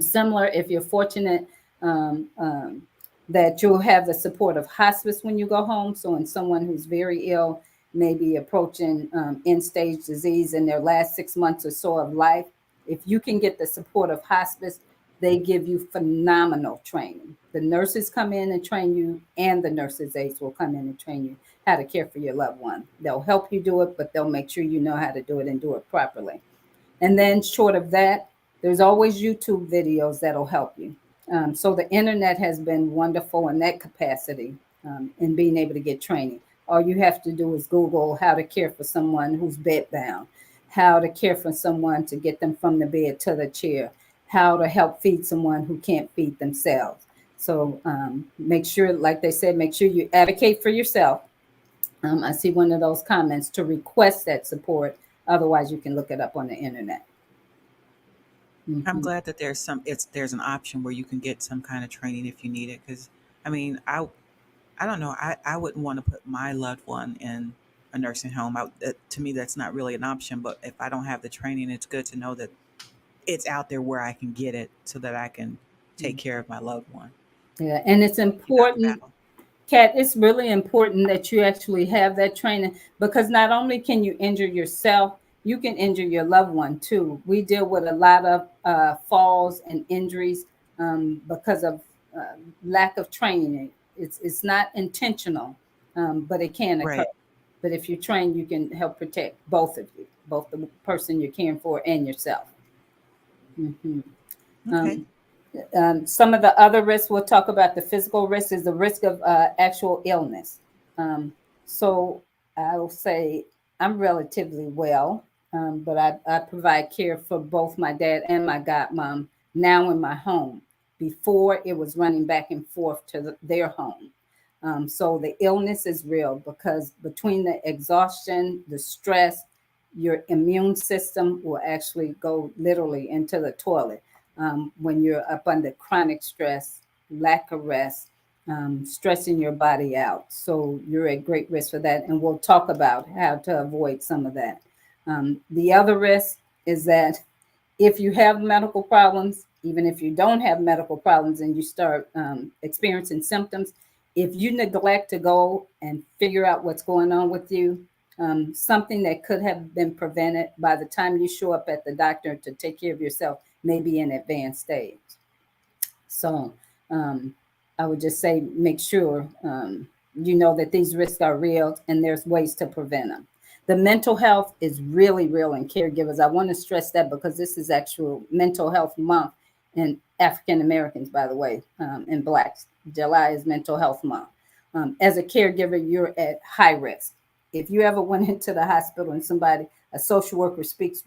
Similar, if you're fortunate, um, um, that you'll have the support of hospice when you go home. So, in someone who's very ill, maybe approaching end stage disease in their last 6 months or so of life, if you can get the support of hospice, they give you phenomenal training. The nurses come in and train you, and the nurses' aides will come in and train you how to care for your loved one. They'll help you do it, but they'll make sure you know how to do it and do it properly. And then, short of that, there's always YouTube videos that'll help you. So the internet has been wonderful in that capacity, in being able to get training. All you have to do is Google how to care for someone who's bedbound, how to care for someone to get them from the bed to the chair, how to help feed someone who can't feed themselves. So make sure, like they said, make sure you advocate for yourself. I see one of those comments to request that support. Otherwise, you can look it up on the internet. I'm Mhm. glad that there's an option where you can get some kind of training if you need it. Because I mean, I don't know. I wouldn't want to put my loved one in a nursing home. To me, that's not really an option. But if I don't have the training, it's good to know that it's out there where I can get it so that I can take care of my loved one. Yeah, and it's Thank you, Dr. important, Battle. Kat, it's really important that you actually have that training, because not only can you injure yourself, you can injure your loved one too. We deal with a lot of falls and injuries because of uh, lack of training. It's not intentional, but it can occur. Right. But if you're trained, you can help protect both of you, both the person you're caring for and yourself. Mhm. Okay. Um, some of the other risks we'll talk about. The physical risk is the risk of actual illness. Um, so I'll say I'm relatively well, but I provide care for both my dad and my godmom now in my home. Before, it was running back and forth to their home. So the illness is real, because between the exhaustion, the stress, your immune system will actually go literally into the toilet when you're up under chronic stress, lack of rest, stressing your body out. So you're at great risk for that. And we'll talk about how to avoid some of that. The other risk is that if you have medical problems, even if you don't have medical problems and you start experiencing symptoms, if you neglect to go and figure out what's going on with you, something that could have been prevented by the time you show up at the doctor to take care of yourself may be in advanced stage. So um, I would just say make sure you know that these risks are real and there's ways to prevent them. The mental health is really real in caregivers. I want to stress that because this is actual mental health month in African Americans, by the way, and Blacks. July is mental health month. As a caregiver, you're at high risk. If you ever went into the hospital and a social worker speaks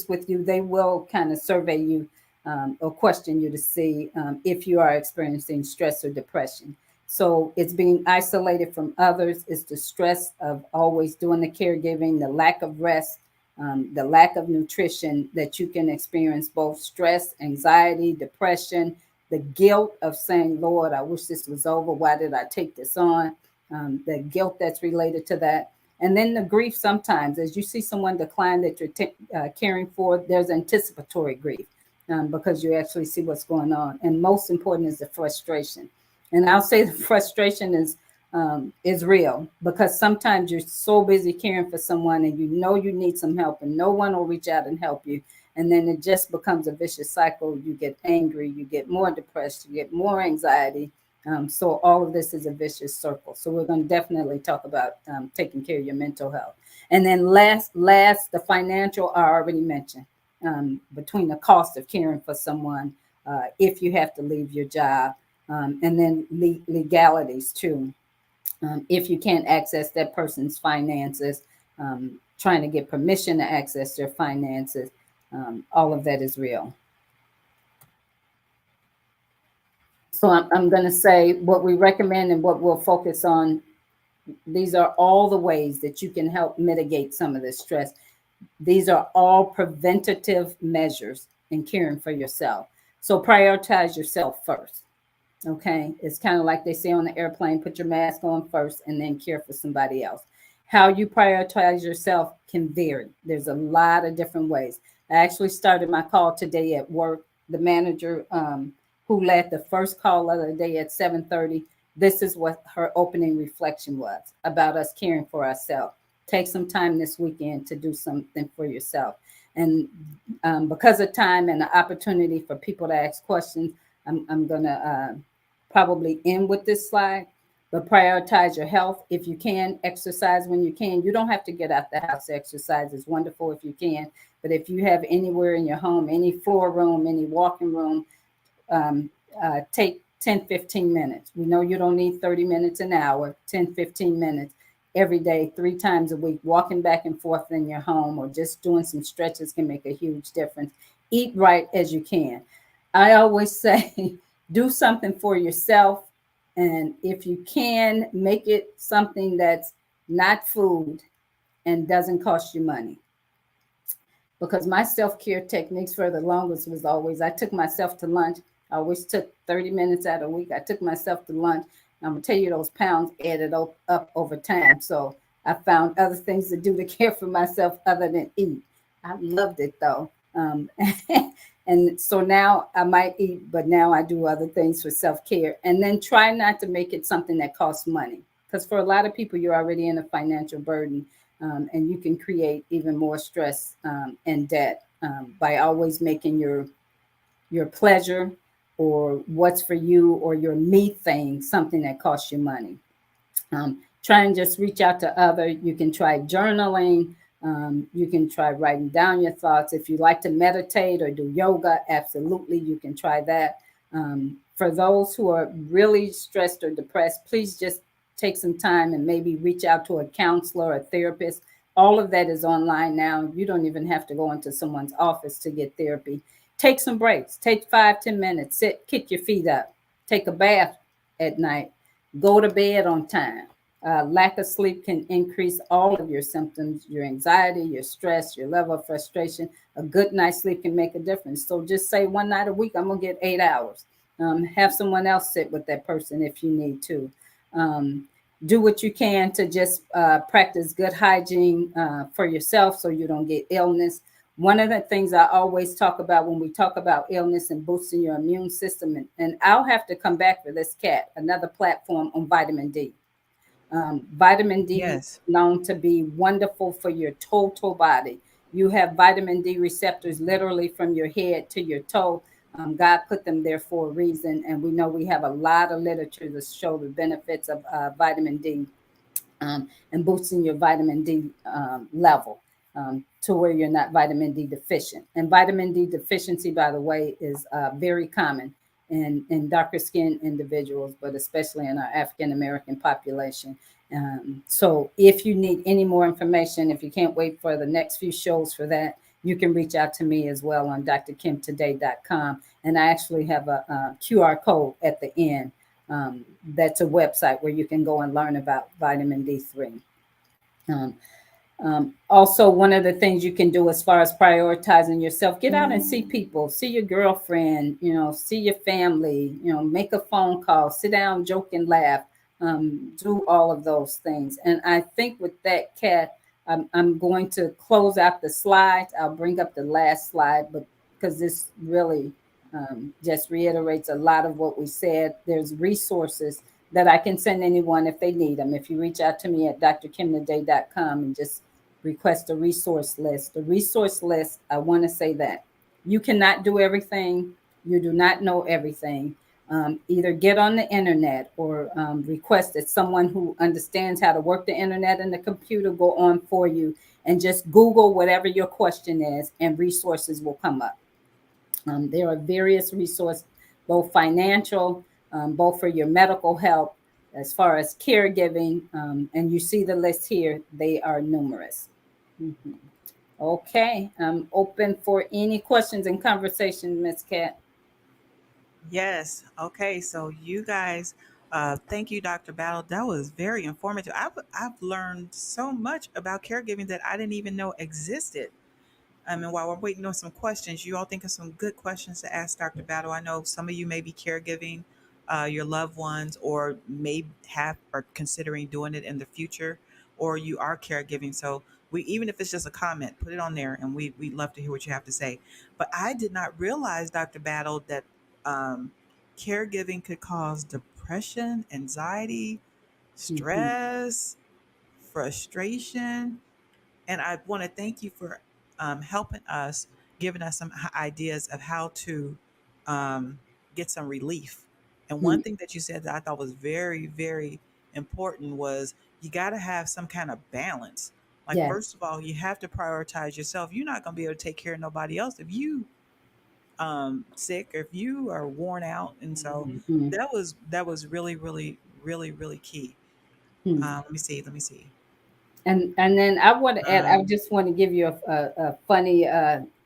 with you, they will kind of survey you or question you to see if you are experiencing stress or depression. So it's being isolated from others. It's the stress of always doing the caregiving, the lack of rest, the lack of nutrition that you can experience, both stress, anxiety, depression, the guilt of saying, Lord, I wish this was over. Why did I take this on? The guilt that's related to that. And then the grief sometimes, as you see someone decline that you're caring for, there's anticipatory grief. because you actually see what's going on. And most important is the frustration. And I'll say the frustration is real, because sometimes you're so busy caring for someone and you know you need some help and no one will reach out and help you. And then it just becomes a vicious cycle. You get angry, you get more depressed, you get more anxiety. So all of this is a vicious circle. So we're going to definitely talk about taking care of your mental health. And then last, the financial I already mentioned, between the cost of caring for someone, if you have to leave your job, and then legalities too. If you can't access that person's finances, trying to get permission to access their finances, all of that is real. So I'm going to say what we recommend and what we'll focus on. These are all the ways that you can help mitigate some of this stress. These are all preventative measures in caring for yourself. So prioritize yourself first. Okay. It's kind of like they say on the airplane, put your mask on first and then care for somebody else. How you prioritize yourself can vary. There's a lot of different ways. I actually started my call today at work. The manager who led the first call of the day at 7:30, this is what her opening reflection was about us caring for ourselves. Take some time this weekend to do something for yourself. And because of time and the opportunity for people to ask questions, I'm going to probably end with this slide. But prioritize your health. If you can, exercise when you can. You don't have to get out the house to exercise. It's wonderful if you can. But if you have anywhere in your home, any floor room, any walking room, take 10, 15 minutes. We know you don't need 30 minutes an hour, 10, 15 minutes every day, 3 times a week. Walking back and forth in your home or just doing some stretches can make a huge difference. Eat right as you can. I always say, do something for yourself. And if you can, make it something that's not food and doesn't cost you money. Because my self-care techniques for the longest was always, I took myself to lunch. I always took 30 minutes out of a week. I took myself to lunch. I'm going to tell you, those pounds added up over time. So I found other things to do to care for myself other than eat. I loved it though. And so now I might eat, but now I do other things for self-care. And then try not to make it something that costs money. Because for a lot of people, you're already in a financial burden, and you can create even more stress and debt by always making your pleasure or what's for you or your me thing something that costs you money. Try and just reach out to others. You can try journaling. You can try writing down your thoughts. If you like to meditate or do yoga, absolutely, you can try that. For those who are really stressed or depressed, please just take some time and maybe reach out to a counselor or a therapist. All of that is online now. You don't even have to go into someone's office to get therapy. Take some breaks. Take 5-10 minutes. Sit, kick your feet up. Take a bath at night. Go to bed on time. Lack of sleep can increase all of your symptoms, your anxiety, your stress, your level of frustration. A good night's sleep can make a difference. So just say one night a week, I'm going to get 8 hours. Have someone else sit with that person if you need to. Do what you can to just practice good hygiene for yourself so you don't get illness. One of the things I always talk about when we talk about illness and boosting your immune system, and I'll have to come back for this, Kat, another platform on vitamin D. Vitamin D Yes. is known to be wonderful for your total body. You have vitamin D receptors literally from your head to your toe. God put them there for a reason. And we know we have a lot of literature to show the benefits of vitamin D and boosting your vitamin D level to where you're not vitamin D deficient. And vitamin D deficiency, by the way, is very common in darker skinned individuals, but especially in our African American population. So if you need any more information, if you can't wait for the next few shows for that, you can reach out to me as well on drkimtoday.com. And I actually have a QR code at the end. That's a website where you can go and learn about vitamin D3. Also, one of the things you can do as far as prioritizing yourself, get out and see people, see your girlfriend, see your family, make a phone call, sit down, joke and laugh, do all of those things. And I think with that, Kat, I'm going to close out the slides. I'll bring up the last slide, but because this really just reiterates a lot of what we said. There's resources that I can send anyone if they need them. If you reach out to me at drkimnaday.com and just request a resource list. The resource list, I want to say that you cannot do everything. You do not know everything. Either get on the internet or request that someone who understands how to work the internet and the computer go on for you and just Google whatever your question is and resources will come up. There are various resources, both financial, both for your medical help, as far as caregiving, and you see the list here, they are numerous. Mhm. Okay, I'm open for any questions and conversation, Miss Cat. Yes. Okay. So you guys, thank you, Dr. Battle. That was very informative. I've learned so much about caregiving that I didn't even know existed. And while we're waiting on some questions, you all think of some good questions to ask Dr. Battle. I know some of you may be caregiving your loved ones, or may have or considering doing it in the future, or you are caregiving. So we, even if it's just a comment, put it on there, and we'd love to hear what you have to say. But I did not realize, Dr. Battle, that um, caregiving could cause depression, anxiety, Mhm. stress, frustration, and I want to thank you for helping us, giving us some ideas of how to um, get some relief. And one Mhm. thing that you said that I thought was very, very important was you got to have some kind of balance. Like, Yes. first of all, you have to prioritize yourself. You're not going to be able to take care of nobody else if you sick, or if you are worn out. And so Mhm. that was really, really, really, really key. Mhm. Let me see. Let me see. And then I want to add, I Um, just want to give you a funny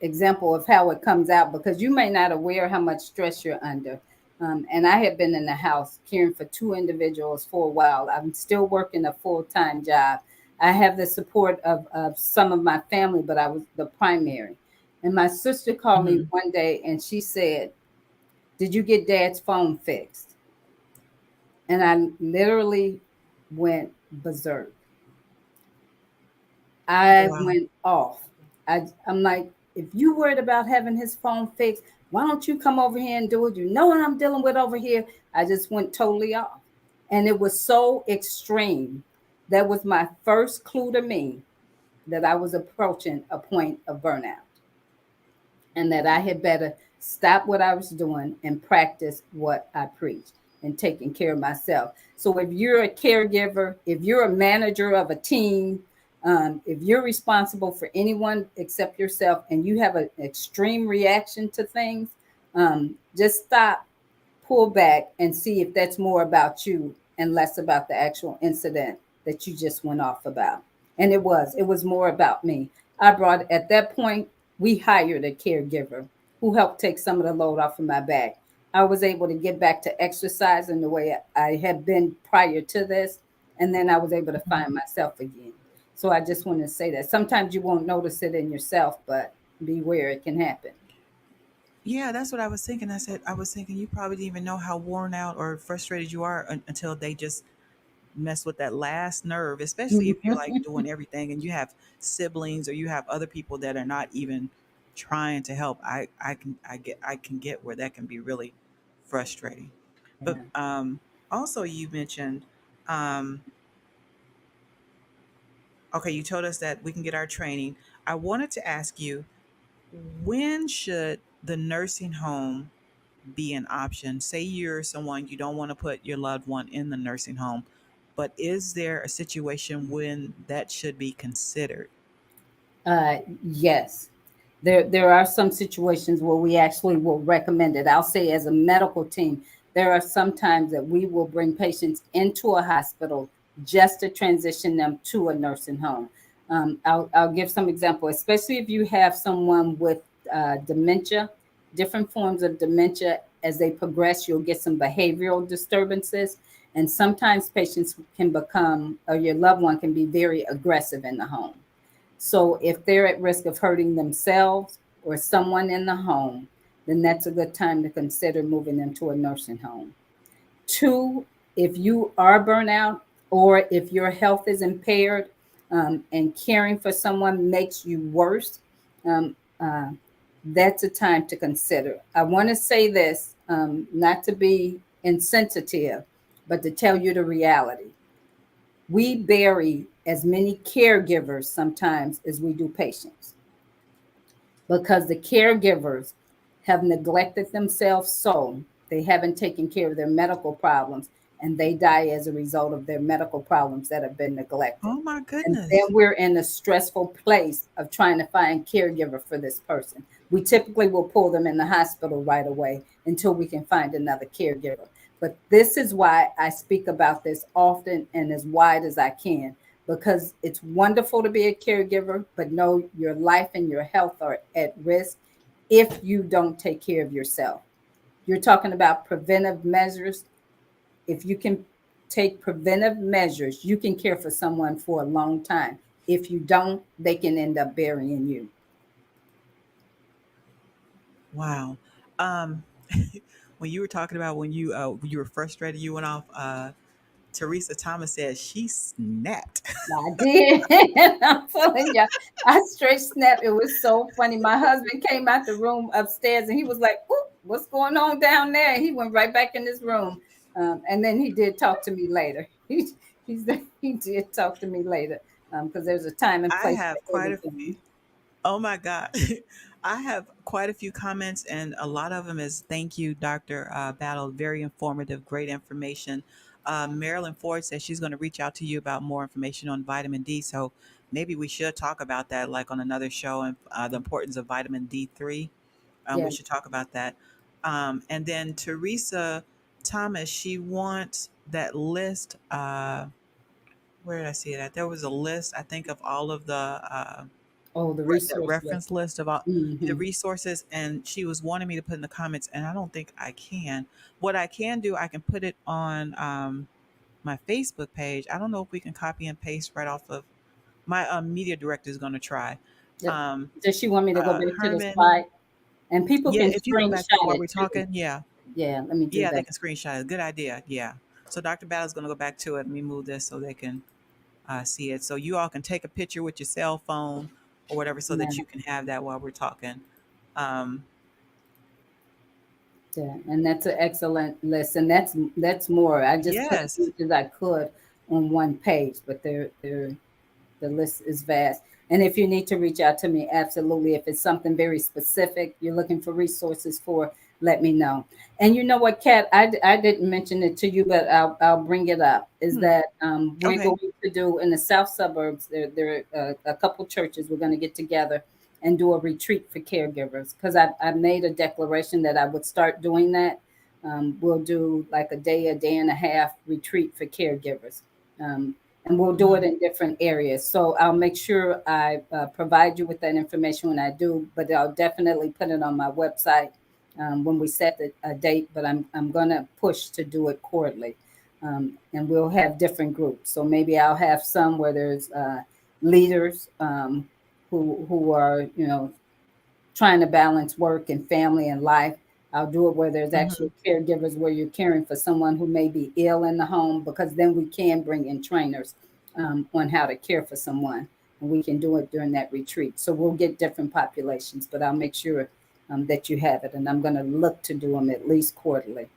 example of how it comes out, because you may not aware how much stress you're under. And I have been in the house caring for two individuals for a while. I'm still working a full-time job. I have the support of some of my family, but I was the primary. And my sister called me mhm. one day and she said, "Did you get Dad's phone fixed?" And I literally went berserk. Oh, I wow. went off. I'm like, if you worried about having his phone fixed, why don't you come over here and do it? You know what I'm dealing with over here. I just went totally off. And it was so extreme. That was my first clue to me that I was approaching a point of burnout, and that I had better stop what I was doing and practice what I preach and taking care of myself. So if you're a caregiver, if you're a manager of a team, if you're responsible for anyone except yourself and you have an extreme reaction to things, just stop, pull back, and see if that's more about you and less about the actual incident that you just went off about. And it was more about me. I brought, at that point, we hired a caregiver who helped take some of the load off of my back. I was able to get back to exercising the way I had been prior to this. And then I was able to Mhm. find myself again. So I just want to say that sometimes you won't notice it in yourself, but beware, it can happen. Yeah, that's what I was thinking. I was thinking you probably didn't even know how worn out or frustrated you are until they just mess with that last nerve, especially if you're like doing everything and you have siblings or you have other people that are not even trying to help. I can get where that can be really frustrating. But Yeah. also you mentioned um, okay, you told us that we can get our training. I wanted to ask you, when should the nursing home be an option? Say you're someone, you don't want to put your loved one in the nursing home, but is there a situation when that should be considered? Yes, there are some situations where we actually will recommend it. I'll say, as a medical team, there are some times that we will bring patients into a hospital just to transition them to a nursing home. I'll give some example, especially if you have someone with dementia, different forms of dementia. As they progress, you'll get some behavioral disturbances, and sometimes patients can become, or your loved one can be very aggressive in the home. So if they're at risk of hurting themselves or someone in the home, then that's a good time to consider moving them to a nursing home. Two, if you are burnout or if your health is impaired, and caring for someone makes you worse, um, uh, that's a time to consider. I want to say this, not to be insensitive, but to tell you the reality. We bury as many caregivers sometimes as we do patients because the caregivers have neglected themselves so they haven't taken care of their medical problems and they die as a result of their medical problems that have been neglected. Oh my And then goodness. we're in a stressful place of trying to find caregiver for this person. We typically will pull them in the hospital right away until we can find another caregiver. But this is why I speak about this often and as wide as I can, because it's wonderful to be a caregiver, but know your life and your health are at risk if you don't take care of yourself. You're talking about preventive measures. If you can take preventive measures, you can care for someone for a long time. If you don't, they can end up burying you. Wow. Um, when you were talking about when you were frustrated, you went off. Teresa Thomas said she snapped. I did. I'm telling you, I straight snapped. It was so funny. My husband came out the room upstairs and he was like, "Ooh, what's going on down there?" And he went right back in his room. And then he did talk to me later. He did talk to me later because there's a time and I place for have quite a few. everything. Oh my God. I have quite a few comments, and a lot of them is thank you, Dr. Battle. Very informative, great information. Marilyn Ford says she's going to reach out to you about more information on vitamin D. So maybe we should talk about that like on another show and the importance of vitamin D3. We Yeah. should talk about that. And then Teresa Thomas, she wants that list. Where did I see it at? There was a list, I think, of all of the Oh, the that resource list. reference list of all the Hmm. resources, and she was wanting me to put in the comments, and I don't think I can. What I can do, I can put it on my Facebook page. I don't know if we can copy and paste right off of my media director is going to try. Um, Does she want me to go back to the Herman, slide? And people yeah, can if you go back to screenshot while it we're too. talking, yeah, Yeah, let me do yeah, they that. can screenshot it. Good idea, yeah. So Dr. Battle's going to go back to it. Let me move this so they can see it. So you all can take a picture with your cell phone or whatever so Yeah, that you can have that while we're talking. Um, yeah, and that's an excellent list, and that's more. I just put as yes. much as I could on one page, but the list is vast. And if you need to reach out to me, absolutely. If it's something very specific you're looking for resources for, let me know. And you know what, Kat, I didn't mention it to you, but I'll bring it up. Is Hmm. that we're Okay. going to do in the south suburbs? There are a couple churches we're going to get together and do a retreat for caregivers because I made a declaration that I would start doing that. We'll do like a day and a half retreat for caregivers. And we'll do it Hmm. in different areas. So I'll make sure I provide you with that information when I do, but I'll definitely put it on my website when we set a date. But I'm going to push to do it quarterly, and we'll have different groups. So maybe I'll have some where there's leaders who are trying to balance work and family and life. I'll do it where there's Hmm. actual caregivers, where you're caring for someone who may be ill in the home, because then we can bring in trainers on how to care for someone. And we can do it during that retreat. So we'll get different populations, but I'll make sure that you have it. And I'm going to look to do them at least quarterly.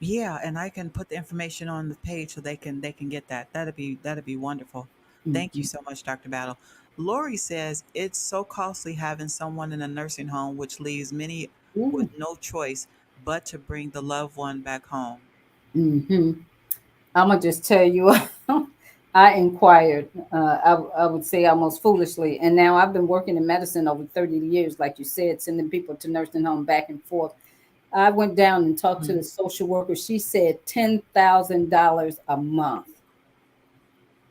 Yeah, and I can put the information on the page so they can get that. That'd be wonderful. Thank you Mhm. so much, Dr. Battle. Lori says it's so costly having someone in a nursing home, which leaves many with Ooh. no choice but to bring the loved one back home. Hmm. I'm gonna just tell you, I inquired. I would say almost foolishly, and now I've been working in medicine over 30 years, like you said, sending people to nursing home back and forth. I went down and talked to Mhm. the social worker. She said $10,000 a month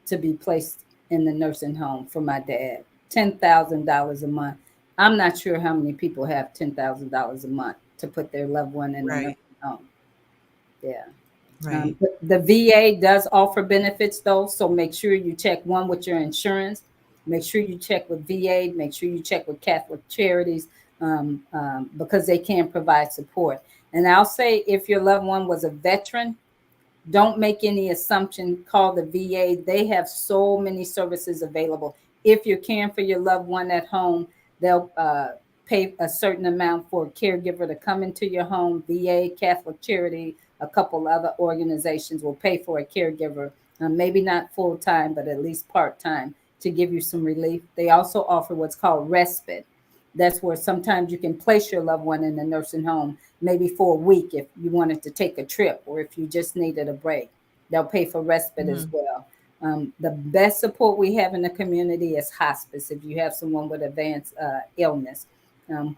to be placed in the nursing home for my dad. $10,000 a month. I'm not sure how many people have $10,000 a month to put their loved one in a nursing Right, home. Yeah. right. The VA does offer benefits though, so make sure you check one with your insurance. Make sure you check with VA. Make sure you check with Catholic Charities because they can provide support. And I'll say if your loved one was a veteran, don't make any assumption. Call the VA. They have so many services available. If you're caring for your loved one at home, they'll pay a certain amount for a caregiver to come into your home. VA, Catholic Charity, a couple other organizations will pay for a caregiver, maybe not full time, but at least part time to give you some relief. They also offer what's called respite. That's where sometimes you can place your loved one in a nursing home, maybe for a week if you wanted to take a trip or if you just needed a break. They'll pay for respite as Mhm. well. The best support we have in the community is hospice. If you have someone with advanced illness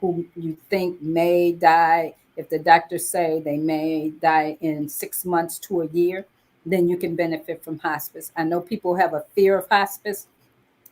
who you think may die, if the doctors say they may die in 6 months to a year, then you can benefit from hospice. I know people have a fear of hospice,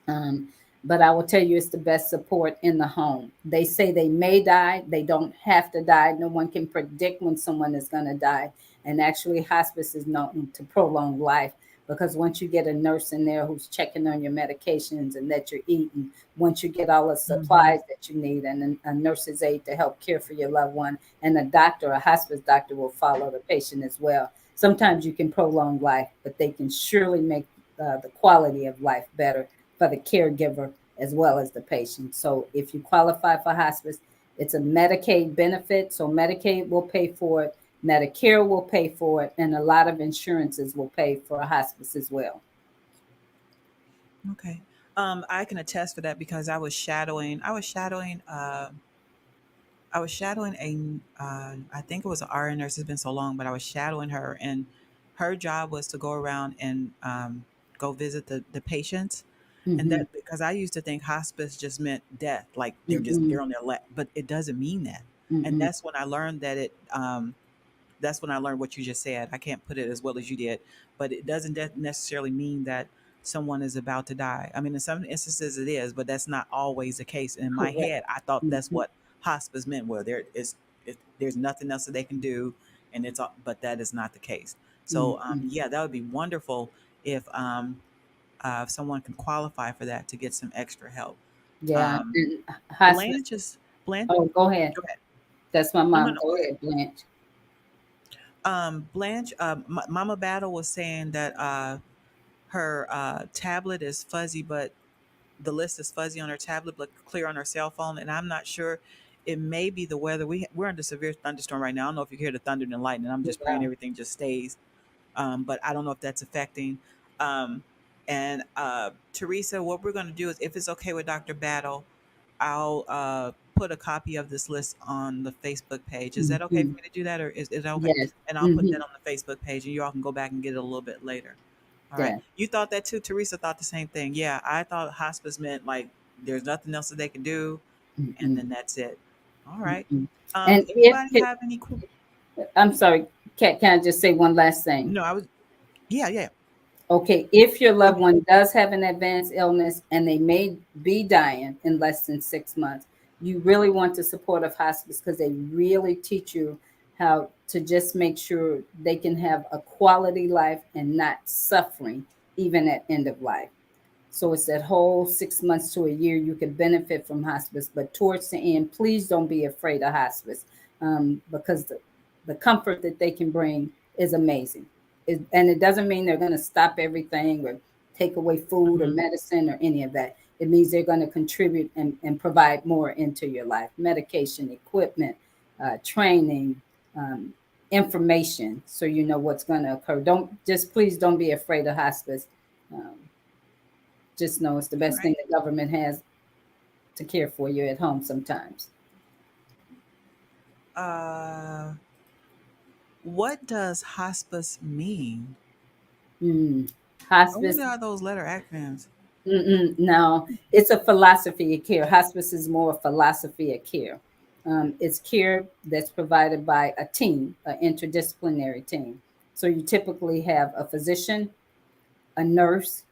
um, but I will tell you, it's the best support in the home. They say they may die. They don't have to die. No one can predict when someone is going to die. And actually, hospice is known to prolong life because once you get a nurse in there who's checking on your medications and that you're eating, once you get all the Mhm. supplies that you need and a nurse's aide to help care for your loved one, and a doctor, a hospice doctor will follow the patient as well. Sometimes you can prolong life, but they can surely make the quality of life better for the caregiver as well as the patient. So if you qualify for hospice, it's a Medicaid benefit. So Medicaid will pay for it, Medicare will pay for it, and a lot of insurances will pay for a hospice as well. Okay. I can attest for that because I was shadowing. I was shadowing a. I think it was an RN nurse. It's been so long, but I was shadowing her, and her job was to go around and go visit the patients. And Mm-hmm. that because I used to think hospice just meant death, like Mm-mm. they're on their lap, but it doesn't mean that. And Mm-mm. that's when I learned that it. That's when I learned what you just said. I can't put it as well as you did, but it doesn't necessarily mean that someone is about to die. I mean, in some instances it is, but that's not always the case. In my Correct. head, I thought that's Mm-hmm. what hospice meant, where there's nothing else that they can do, and it's all, but that is not the case. So, Mm-hmm. yeah, that would be wonderful if someone can qualify for that to get some extra help. Yeah. Um, And hospice. Blanche is Blanche. Oh, go ahead. Go ahead. That's my No, no, mom. no. Go Go ahead. ahead, Blanche. Blanche, Mama Battle was saying that her tablet is fuzzy, but the list is fuzzy on her tablet, but clear on her cell phone. And I'm not sure. It may be the weather. We're under severe thunderstorm right now. I don't know if you hear the thunder and lightning. I'm just praying Yeah. everything just stays. But I don't know if that's affecting. Um, and Teresa, what we're going to do is, if it's okay with Dr. Battle, I'll put a copy of this list on the Facebook page. Is that okay Mm-hmm. for me to do that, or is that okay? Yes. And I'll put Mm-hmm. that on the Facebook page, and you all can go back and get it a little bit later. All right. Yeah. You thought that too. Teresa thought the same thing. Yeah, I thought hospice meant like there's nothing else that they can do, and Mm-mm. then that's it. All right. Mm-mm. And Anybody have any? I'm sorry, can I just say one last thing? No, I was. Yeah, yeah. Okay, if your Go loved ahead. one does have an advanced illness and they may be dying in less than 6 months, you really want to support of hospice because they really teach you how to just make sure they can have a quality life and not suffering even at end of life. So it's that whole 6 months to a year you can benefit from hospice. But towards the end, please don't be afraid of hospice because the comfort that they can bring is amazing. And it doesn't mean they're going to stop everything or take away food or Mhm. medicine or any of that. It means they're going to contribute and provide more into your life: medication, equipment, training, um, information, so you know what's going to occur. Don't just please don't be afraid of hospice. Um, just know it's the All best right. thing the government has to care for you at home sometimes. Uh, what does hospice mean? Mm. I wonder Hospice, are those letter acronyms? no, it's a philosophy of care. Hospice is more a philosophy of care. It's care that's provided by a team, an interdisciplinary team. So you typically have a physician, a nurse,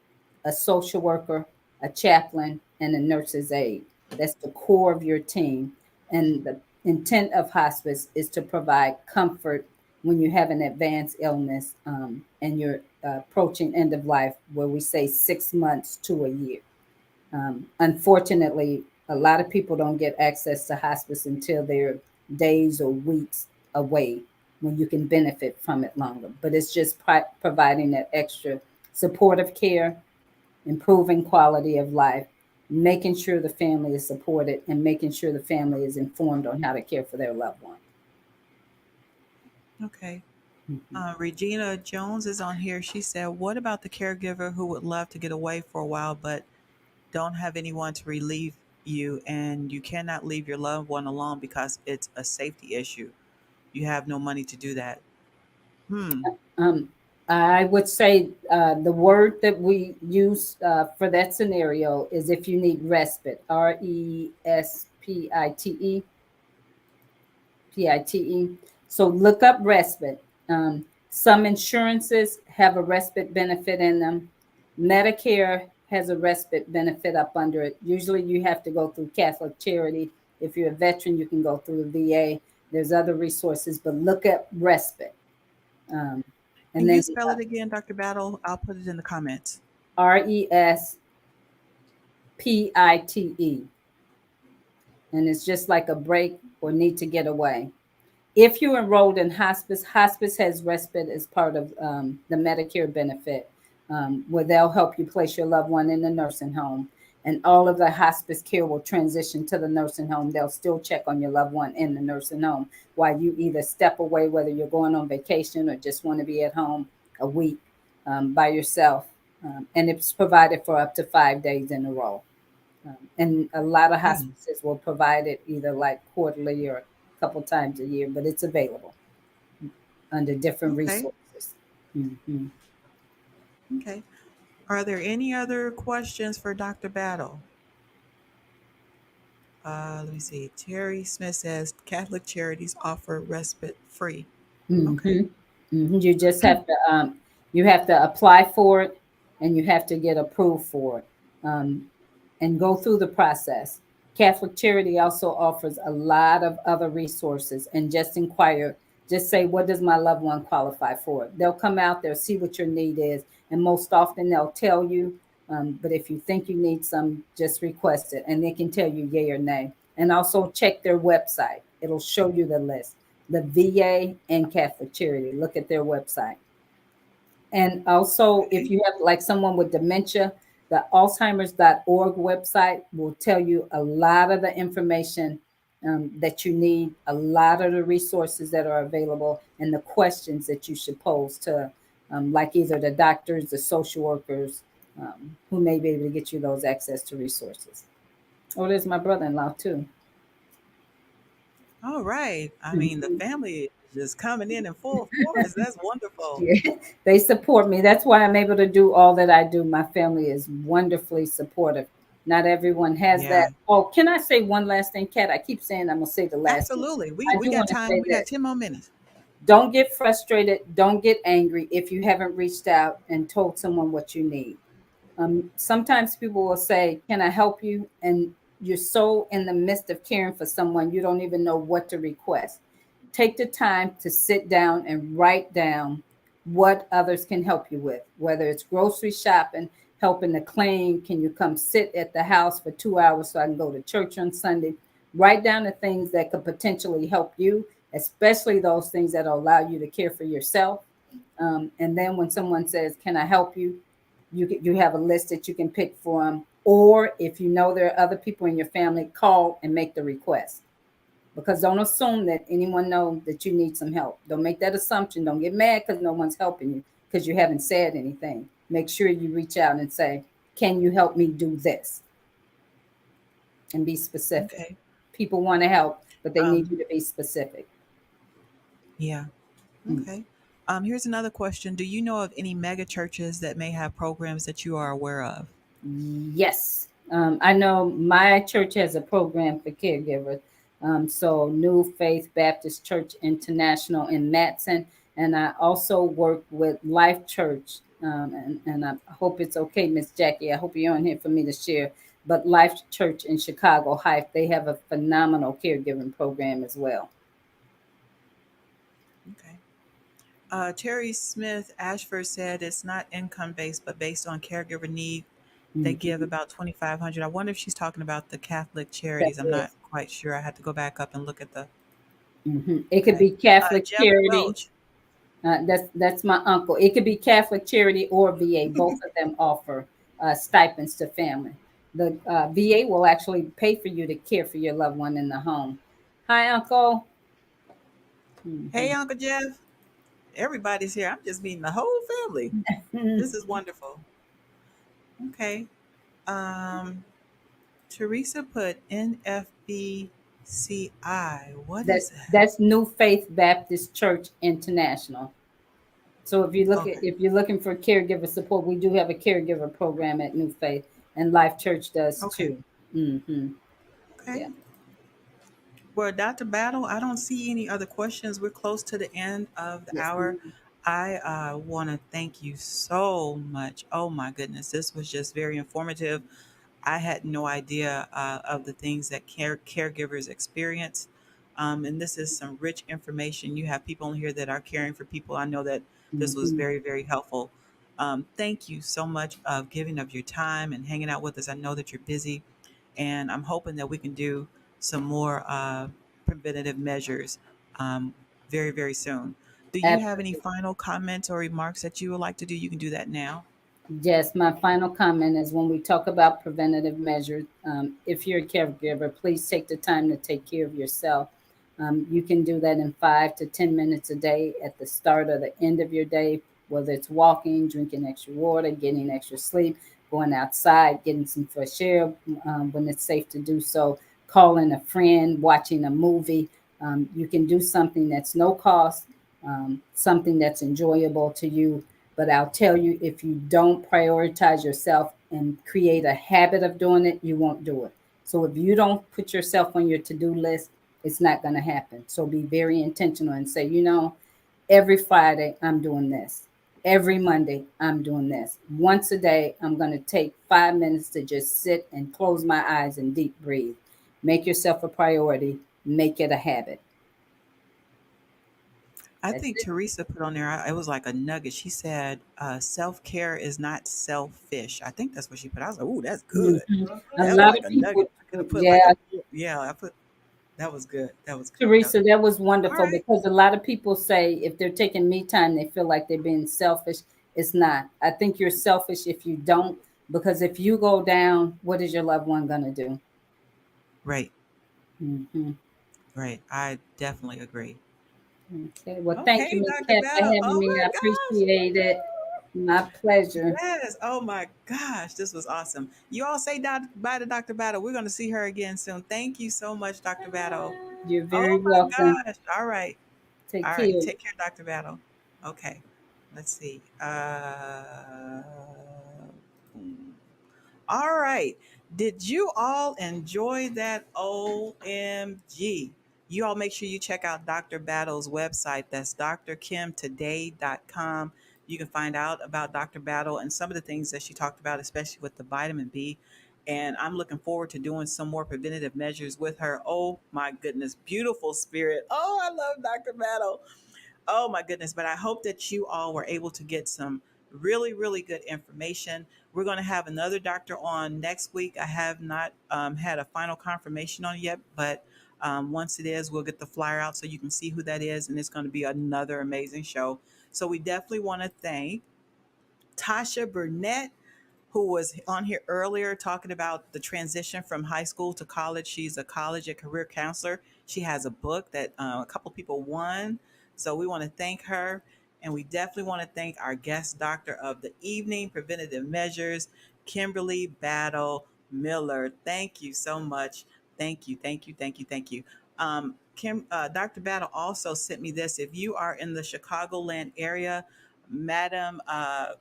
a social worker, a chaplain, and a nurse's aide. That's the core of your team. And the intent of hospice is to provide comfort when you have an advanced illness and you're approaching end of life, where we say 6 months to a year. Unfortunately, a lot of people don't get access to hospice until they're days or weeks away when you can benefit from it longer. But it's just providing that extra supportive care, improving quality of life, making sure the family is supported and making sure the family is informed on how to care for their loved one. Okay. Mhm. Regina Jones is on here. She said, "What about the caregiver who would love to get away for a while but don't have anyone to relieve you, and you cannot leave your loved one alone because it's a safety issue? You have no money to do that." Hmm. Um, I would say the word that we use for that scenario is if you need respite, RESPITE. So look up respite. Some insurances have a respite benefit in them. Medicare has a respite benefit up under it. Usually you have to go through Catholic Charity. If you're a veteran, you can go through the VA. There's other resources, but look at respite. Um, and Can you then spell it again, Dr. Battle? I'll put it in the comments. RESPITE. And it's just like a break or need to get away. If you enrolled in hospice, hospice has respite as part of the Medicare benefit, where they'll help you place your loved one in the nursing home. And all of the hospice care will transition to the nursing home. They'll still check on your loved one in the nursing home while you either step away, whether you're going on vacation or just want to be at home a week by yourself. And it's provided for up to 5 days in a row. And a lot of Hmm. hospices will provide it either like quarterly or a couple times a year, but it's available under different Okay. resources. Mhm. Okay. Are there any other questions for Dr. Battle? Let me see. Terry Smith says Catholic charities offer respite free. Okay. Mhm. Mhm. You have to apply for it and you have to get approved for it, and go through the process. Catholic Charity also offers a lot of other resources, and just inquire. Just say, what does my loved one qualify for? They'll come out, they'll see what your need is, and most often they'll tell you. But if you think you need some, just request it, and they can tell you yay or nay. And also check their website; it'll show you the list. The VA and Catholic Charity. Look at their website. And also, if Okay. you have like someone with dementia, the Alzheimer's.org website will tell you a lot of the information that you need, a lot of the resources that are available, and the questions that you should pose to, like either the doctors, the social workers, who may be able to get you those access to resources. Oh, there's my brother in law, too. All right. I mean, the Mhm. family is just coming in full force. That's wonderful. Yeah, they support me. That's why I'm able to do all that I do. My family is wonderfully supportive. Not everyone has Yeah. that. Oh, can I say one last thing, Kat? I keep saying I'm gonna say the last thing. Absolutely. I We do got want to time. say We got this. 10 more minutes. Don't get frustrated. Don't get angry if you haven't reached out and told someone what you need. Sometimes people will say, "Can I help you?" And you're so in the midst of caring for someone, you don't even know what to request. Take the time to sit down and write down what others can help you with, whether it's grocery shopping, helping to clean. Can you come sit at the house for 2 hours so I can go to church on Sunday? Write down the things that could potentially help you, especially those things that allow you to care for yourself. And then when someone says, "Can I help you?" you have a list that you can pick from. Or if you know there are other people in your family, call and make the request. Because don't assume that anyone knows that you need some help. Don't make that assumption. Don't get mad because no one's helping you because you haven't said anything. Make sure you reach out and say, "Can you help me do this?" And be specific. Okay. People want to help, but they need Um, you to be specific. yeah. Mm. Okay. Here's another question. Do you know of any mega churches that may have programs that you are aware of? Yes. I know my church has a program for caregivers. So, New Faith Baptist Church International in Matson. And I also work with Life Church. And I hope it's okay, Miss Jackie. I hope you're on here for me to share. But Life Church in Chicago Heights, they have a phenomenal caregiving program as well. Okay. Terry Smith Ashford said it's not income based, but based on caregiver need. They give Mhm. about 2,500. I wonder if she's talking about the Catholic That charities. I'm not is. quite sure. I had to go back up and look at the. It could Okay. be Catholic Jeff charity. Roach. That's my uncle. It could be Catholic charity or VA. Both of them offer stipends to family. the VA will actually pay for you to care for your loved one in the home. Hi, Uncle. Hey, Mhm. Uncle Jeff. Everybody's here. I'm just meeting the whole family. This is wonderful. Okay. Um, Teresa put NFBCI. What is that? That's New Faith Baptist Church International. So Okay. if you're looking for caregiver support, we do have a caregiver program at New Faith, and Life Church does Okay. too. Hmm. Okay. Yeah. Well, Dr. Battle, I don't see any other questions. We're close to the end of the Yes, hour. ma'am. I want to thank you so much. Oh my goodness, this was just very informative. I had no idea of the things that caregivers experience. And this is some rich information. You have people in here that are caring for people. I know that this was Hmm. very, very helpful. Thank you so much of giving of your time and hanging out with us. I know that you're busy, and I'm hoping that we can do some more preventative measures um, very, very soon. Do you have any Absolutely. final comments or remarks that you would like to do? You can do that now. Yes, my final comment is when we talk about preventative measures, if you're a caregiver, please take the time to take care of yourself. You can do that in 5 to 10 minutes a day at the start or the end of your day, whether it's walking, drinking extra water, getting extra sleep, going outside, getting some fresh air when it's safe to do so, calling a friend, watching a movie. You can do something that's no cost, something that's enjoyable to you, but I'll tell you, if you don't prioritize yourself and create a habit of doing it, you won't do it. So if you don't put yourself on your to-do list, it's not going to happen. So be very intentional and say, every Friday I'm doing this. Every Monday I'm doing this. Once a day, I'm going to take 5 minutes to just sit and close my eyes and deep breathe. Make yourself a priority. Make it a habit. I That's think it. Teresa put on there, it was like a nugget. She said, self care is not selfish. I think that's what she put. I was like, ooh, that's good. Mhm. A That was lot like of a people, nugget. I could have put like yeah, yeah, I put, that was good. That was good. That was Teresa, good. that was All wonderful right. because a lot of people say if they're taking me time, they feel like they're being selfish. It's not. I think you're selfish if you don't, because if you go down, what is your loved one going to do? Right. Hmm. Right. I definitely agree. Okay. Well, thank you, Okay, Ms. Dr. Cat, for Battle. having Oh me. my I gosh. appreciate it. My pleasure. Yes. Oh my gosh. This was awesome. You all say bye to Dr. Battle. We're going to see her again soon. Thank you so much, Dr. Battle. You're Oh very my welcome. gosh. All right. Take All right. care. Take care, Dr. Battle. Okay. Let's see. All right. Did you all enjoy that? OMG. You all make sure you check out Dr. Battle's website. That's drkimtoday.com. You can find out about Dr. Battle and some of the things that she talked about, especially with the vitamin B. And I'm looking forward to doing some more preventative measures with her. Oh my goodness. Beautiful spirit. Oh, I love Dr. Battle. Oh my goodness. But I hope that you all were able to get some really, really good information. We're going to have another doctor on next week. I have not had a final confirmation on it yet, but once it is, we'll get the flyer out so you can see who that is. And it's going to be another amazing show. So we definitely want to thank Tasha Bernett, who was on here earlier talking about the transition from high school to college. She's a college and career counselor. She has a book that a couple people won. So we want to thank her. And we definitely want to thank our guest doctor of the evening, Preventative Measures, Kimberly Battle-Miller. Thank you so much. Thank you, thank you, thank you, thank you. Dr. Battle also sent me this. If you are in the Chicagoland area, Madam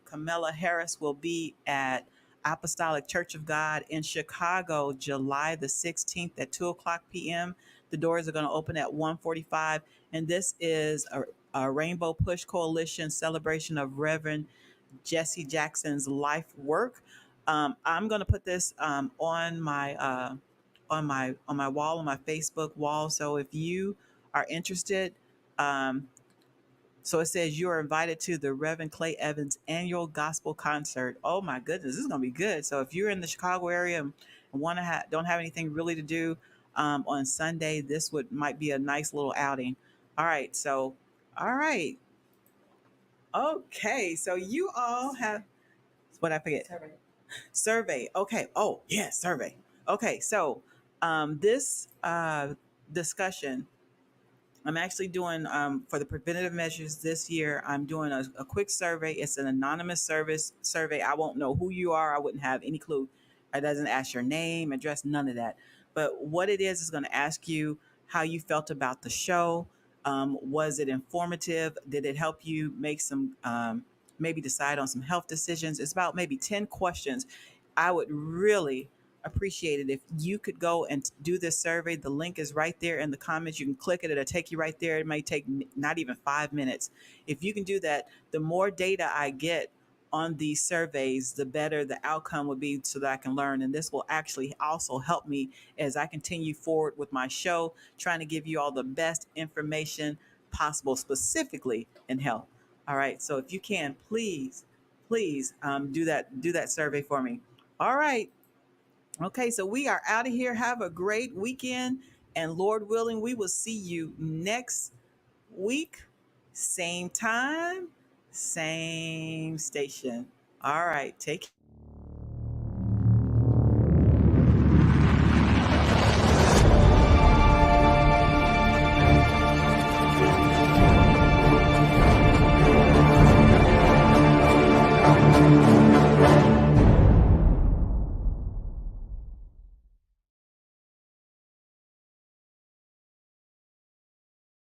Camilla Harris will be at Apostolic Church of God in Chicago, July the 16th at 2 o'clock p.m. The doors are going to open at 1:45, and this is a Rainbow Push Coalition celebration of Reverend Jesse Jackson's life work. I'm going to put this on my wall, on my Facebook wall. So if you are interested, um, so it says you are invited to the Reverend Clay Evans annual gospel concert. Oh my goodness, this is gonna be good. So if you're in the Chicago area and don't have anything really to do on Sunday, this would might be a nice little outing. All right, so all right, okay. So you all have what I forget. Survey. Okay. Oh, yeah, survey. Okay. So, this discussion I'm actually doing for the preventative measures this year. I'm doing a quick survey. It's an anonymous service survey. I won't know who you are. I wouldn't have any clue. It doesn't ask your name, address, none of that. But what it is going to ask you how you felt about the show. Was it informative? Did it help you make some maybe decide on some health decisions? It's about maybe 10 questions. I would really appreciate it if you could go and do this survey. The link is right there in the comments. You can click it, it'll take you right there. It may take not even 5 minutes. If you can do that, the more data I get on these surveys, the better the outcome would be so that I can learn. And this will actually also help me as I continue forward with my show, trying to give you all the best information possible, specifically in health. All right. So if you can, please do that survey for me. All right. Okay, so we are out of here. Have a great weekend. And Lord willing, we will see you next week. Same time, same station. All right, take care.